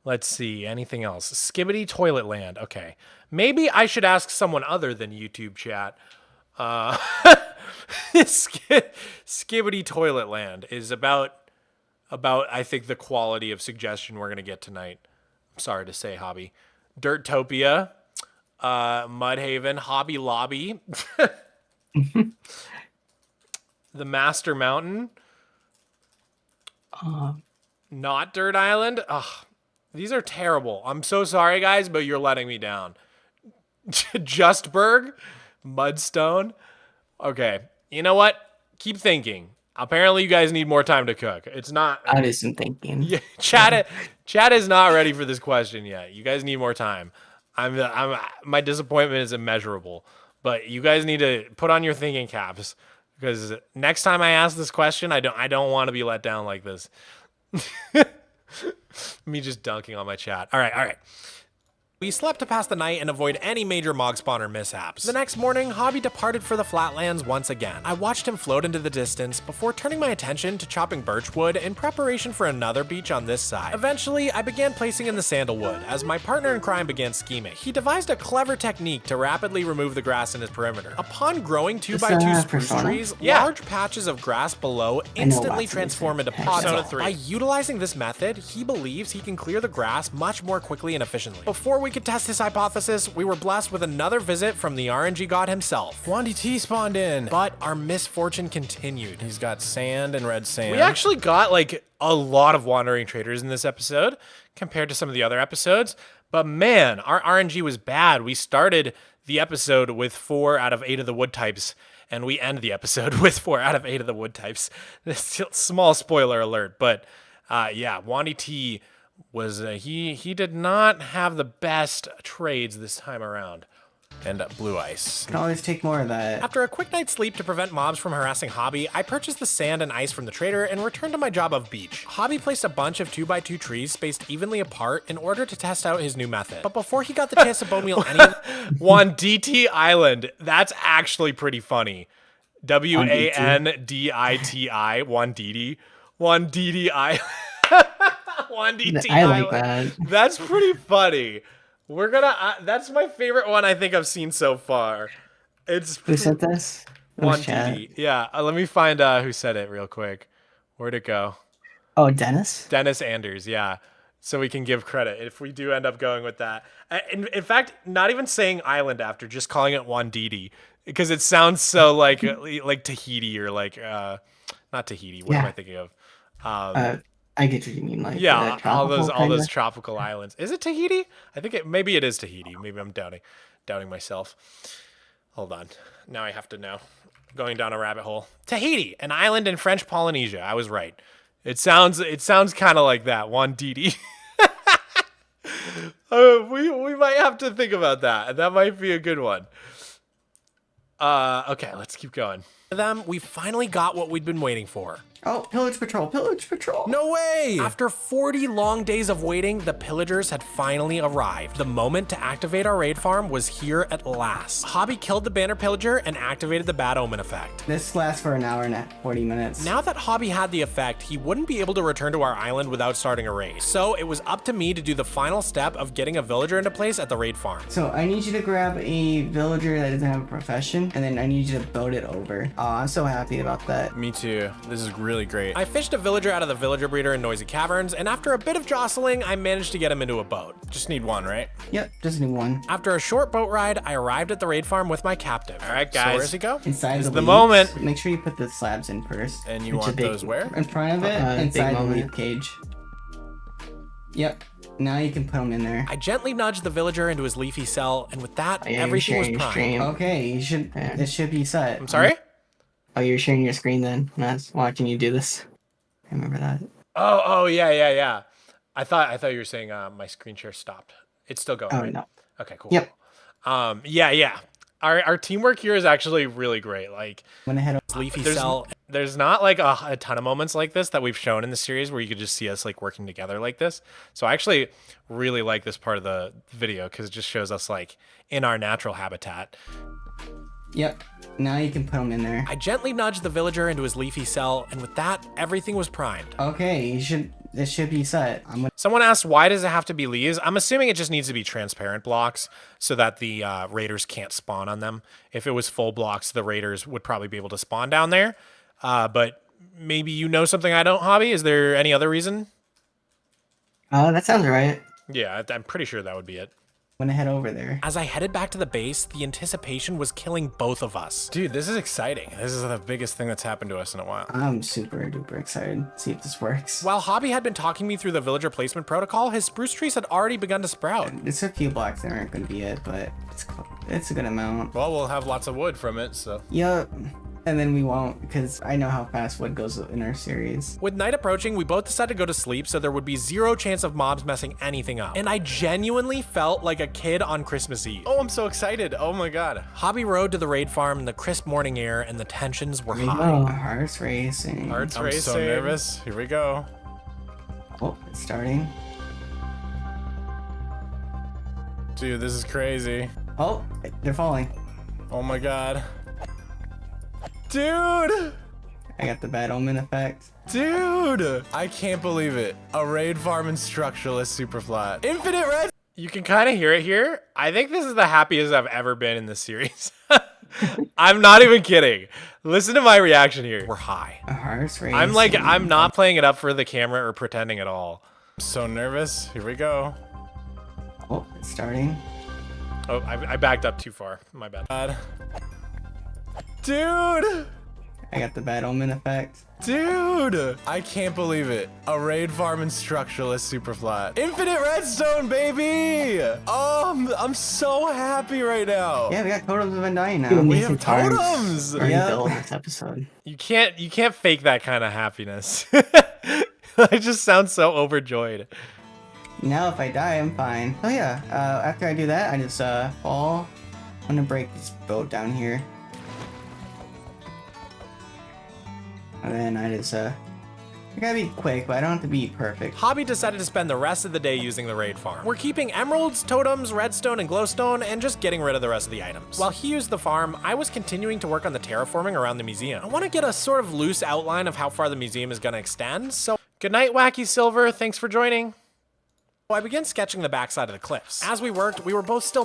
Let's see. Anything else? Skibbity Toilet Land. Okay. Maybe I should ask someone other than YouTube chat. Skibbity Toilet Land is about I think the quality of suggestion we're gonna get tonight. I'm sorry to say, Hobby. Dirtopia, Mudhaven, Hobby Lobby, the Master Mountain, not Dirt Island. Ugh, these are terrible. I'm so sorry, guys, but you're letting me down. Justburg. Mudstone. Okay. You know what? Keep thinking. Apparently you guys need more time to cook. It's not. I did some thinking. Yeah, chat is not ready for this question yet. You guys need more time. My disappointment is immeasurable. But you guys need to put on your thinking caps, because next time I ask this question, I don't want to be let down like this. Me just dunking on my chat. All right. We slept to pass the night and avoid any major Mog spawner mishaps. The next morning, Hobby departed for the flatlands once again. I watched him float into the distance before turning my attention to chopping birchwood in preparation for another beach on this side. Eventually, I began placing in the sandalwood as my partner in crime began scheming. He devised a clever technique to rapidly remove the grass in his perimeter. Upon growing 2x2 spruce trees, large patches of grass below instantly transform into pods. By utilizing this method, he believes he can clear the grass much more quickly and efficiently. Before we could test his hypothesis, we were blessed with another visit from the RNG god himself. Wandy T spawned in, but our misfortune continued. He's got sand and red sand. We actually got like a lot of wandering traders in this episode compared to some of the other episodes, but man, our RNG was bad. We started the episode with 4 out of 8 of the wood types, and we end the episode with 4 out of 8 of the wood types. Small spoiler alert, but yeah, Wandy T was he did not have the best trades this time around. And blue ice. Can always take more of that. After a quick night's sleep to prevent mobs from harassing Hobby, I purchased the sand and ice from the trader and returned to my job of beach. Hobby placed a bunch of 2x2 trees spaced evenly apart in order to test out his new method. But before he got the chance to bone meal any Wanditi Island. That's actually pretty funny. Wanditi, Wanditi Island. Wanditi I like Island. that. That's pretty funny. We're gonna. That's my favorite one I think I've seen so far. It's Who said this? Wanditi. Yeah. Let me find who said it real quick. Where'd it go? Oh, Dennis? Dennis Anders. Yeah. So we can give credit if we do end up going with that. In fact, not even saying island after, just calling it Wanditi, because it sounds so like Tahiti or like not Tahiti. What am I thinking of? I get what you mean, like yeah, all those tropical islands. Is it Tahiti? I think maybe it is Tahiti. Maybe I'm doubting myself. Hold on. Now I have to know. Going down a rabbit hole. Tahiti, an island in French Polynesia. I was right. It sounds kind of like that. Wanditi. We might have to think about that. That might be a good one. Okay, let's keep going. We finally got what we'd been waiting for. Oh, pillage patrol, pillage patrol. No way! After 40 long days of waiting, the pillagers had finally arrived. The moment to activate our raid farm was here at last. Hobby killed the banner pillager and activated the bad omen effect. This lasts for an hour and 40 minutes. Now that Hobby had the effect, he wouldn't be able to return to our island without starting a raid. So it was up to me to do the final step of getting a villager into place at the raid farm. So I need you to grab a villager that doesn't have a profession, and then I need you to boat it over. Oh, I'm so happy about that. Me too. This is really great. I fished a villager out of the villager breeder in Noisy Caverns, and after a bit of jostling, I managed to get him into a boat. Just need one, right? Yep, just need one. After a short boat ride, I arrived at the raid farm with my captive. All right, guys. So where's he go? Inside This is the the leaves. moment. Make sure you put the slabs in first. And you Which want is those where? In front of it, big inside the moment. leaf cage. Yep. Now you can put them in there. I gently nudged the villager into his leafy cell, and with that, Oh, yeah, everything was you're sharing your primed. stream. Okay, you should. Yeah. It should be set. I'm sorry? Oh, you're sharing your screen then when I was watching you do this. I remember that. Oh, yeah. I thought you were saying my screen share stopped. It's still going, Oh, right? no. Okay, cool. Yep. Yeah. Our teamwork here is actually really great. Like, Went ahead. leafy cell. There's not like a ton of moments like this that we've shown in the series where you could just see us like working together like this. So I actually really like this part of the video because it just shows us like in our natural habitat. Yep. Now you can put them in there. I gently nudged the villager into his leafy cell, and with that, everything was primed. Okay, you should. It should be set. I'm gonna. Someone asked, why does it have to be leaves? I'm assuming it just needs to be transparent blocks so that the raiders can't spawn on them. If it was full blocks, the raiders would probably be able to spawn down there. But maybe you know something I don't, Hobby? Is there any other reason? That sounds right. Yeah, I'm pretty sure that would be it. Went ahead over there. As I headed back to the base, the anticipation was killing both of us. Dude, this is exciting. This is the biggest thing that's happened to us in a while. I'm super duper excited to see if this works. While Hobby had been talking me through the villager placement protocol, his spruce trees had already begun to sprout. It's a few blocks that aren't going to be it, but it's a good amount. Well, we'll have lots of wood from it, so. Yep. And then we won't, because I know how fast wood goes in our series. With night approaching, we both decided to go to sleep so there would be zero chance of mobs messing anything up. And I genuinely felt like a kid on Christmas Eve. Oh, I'm so excited. Oh my god. Hobby rode to the raid farm in the crisp morning air and the tensions were we high. go. My heart's racing. I'm so nervous. Here we go. Oh, it's starting. Dude, this is crazy. Oh, they're falling. Oh my god. Dude! I got the bad omen effect. Dude! I can't believe it. A raid farm and structuralist super flat. Infinite red! You can kind of hear it here. I think this is the happiest I've ever been in this series. I'm not even kidding. Listen to my reaction here. We're high. My heart's racing. I'm not playing it up for the camera or pretending at all. I'm so nervous. Here we go. Oh, it's starting. Oh, I backed up too far. My bad. God. Dude! I got the bad omen effect. Dude! I can't believe it. A raid farm and structuralist super flat. Infinite redstone, baby! Oh, I'm so happy right now. Yeah, we got totems of Undying now. Dude, We Amazing have times. totems! Already Yeah. built this episode. You can't fake that kind of happiness. I just sound so overjoyed. Now if I die, I'm fine. Oh yeah, after I do that, I just fall. I'm gonna break this boat down here. And then I just I gotta be quick, but I don't have to be perfect. Hobby decided to spend the rest of the day using the raid farm. We're keeping emeralds, totems, redstone, and glowstone, and just getting rid of the rest of the items. While he used the farm, I was continuing to work on the terraforming around the museum. I want to get a sort of loose outline of how far the museum is going to extend, so good night, Wacky Silver. Thanks for joining. I began sketching the backside of the cliffs. As we worked, we were both still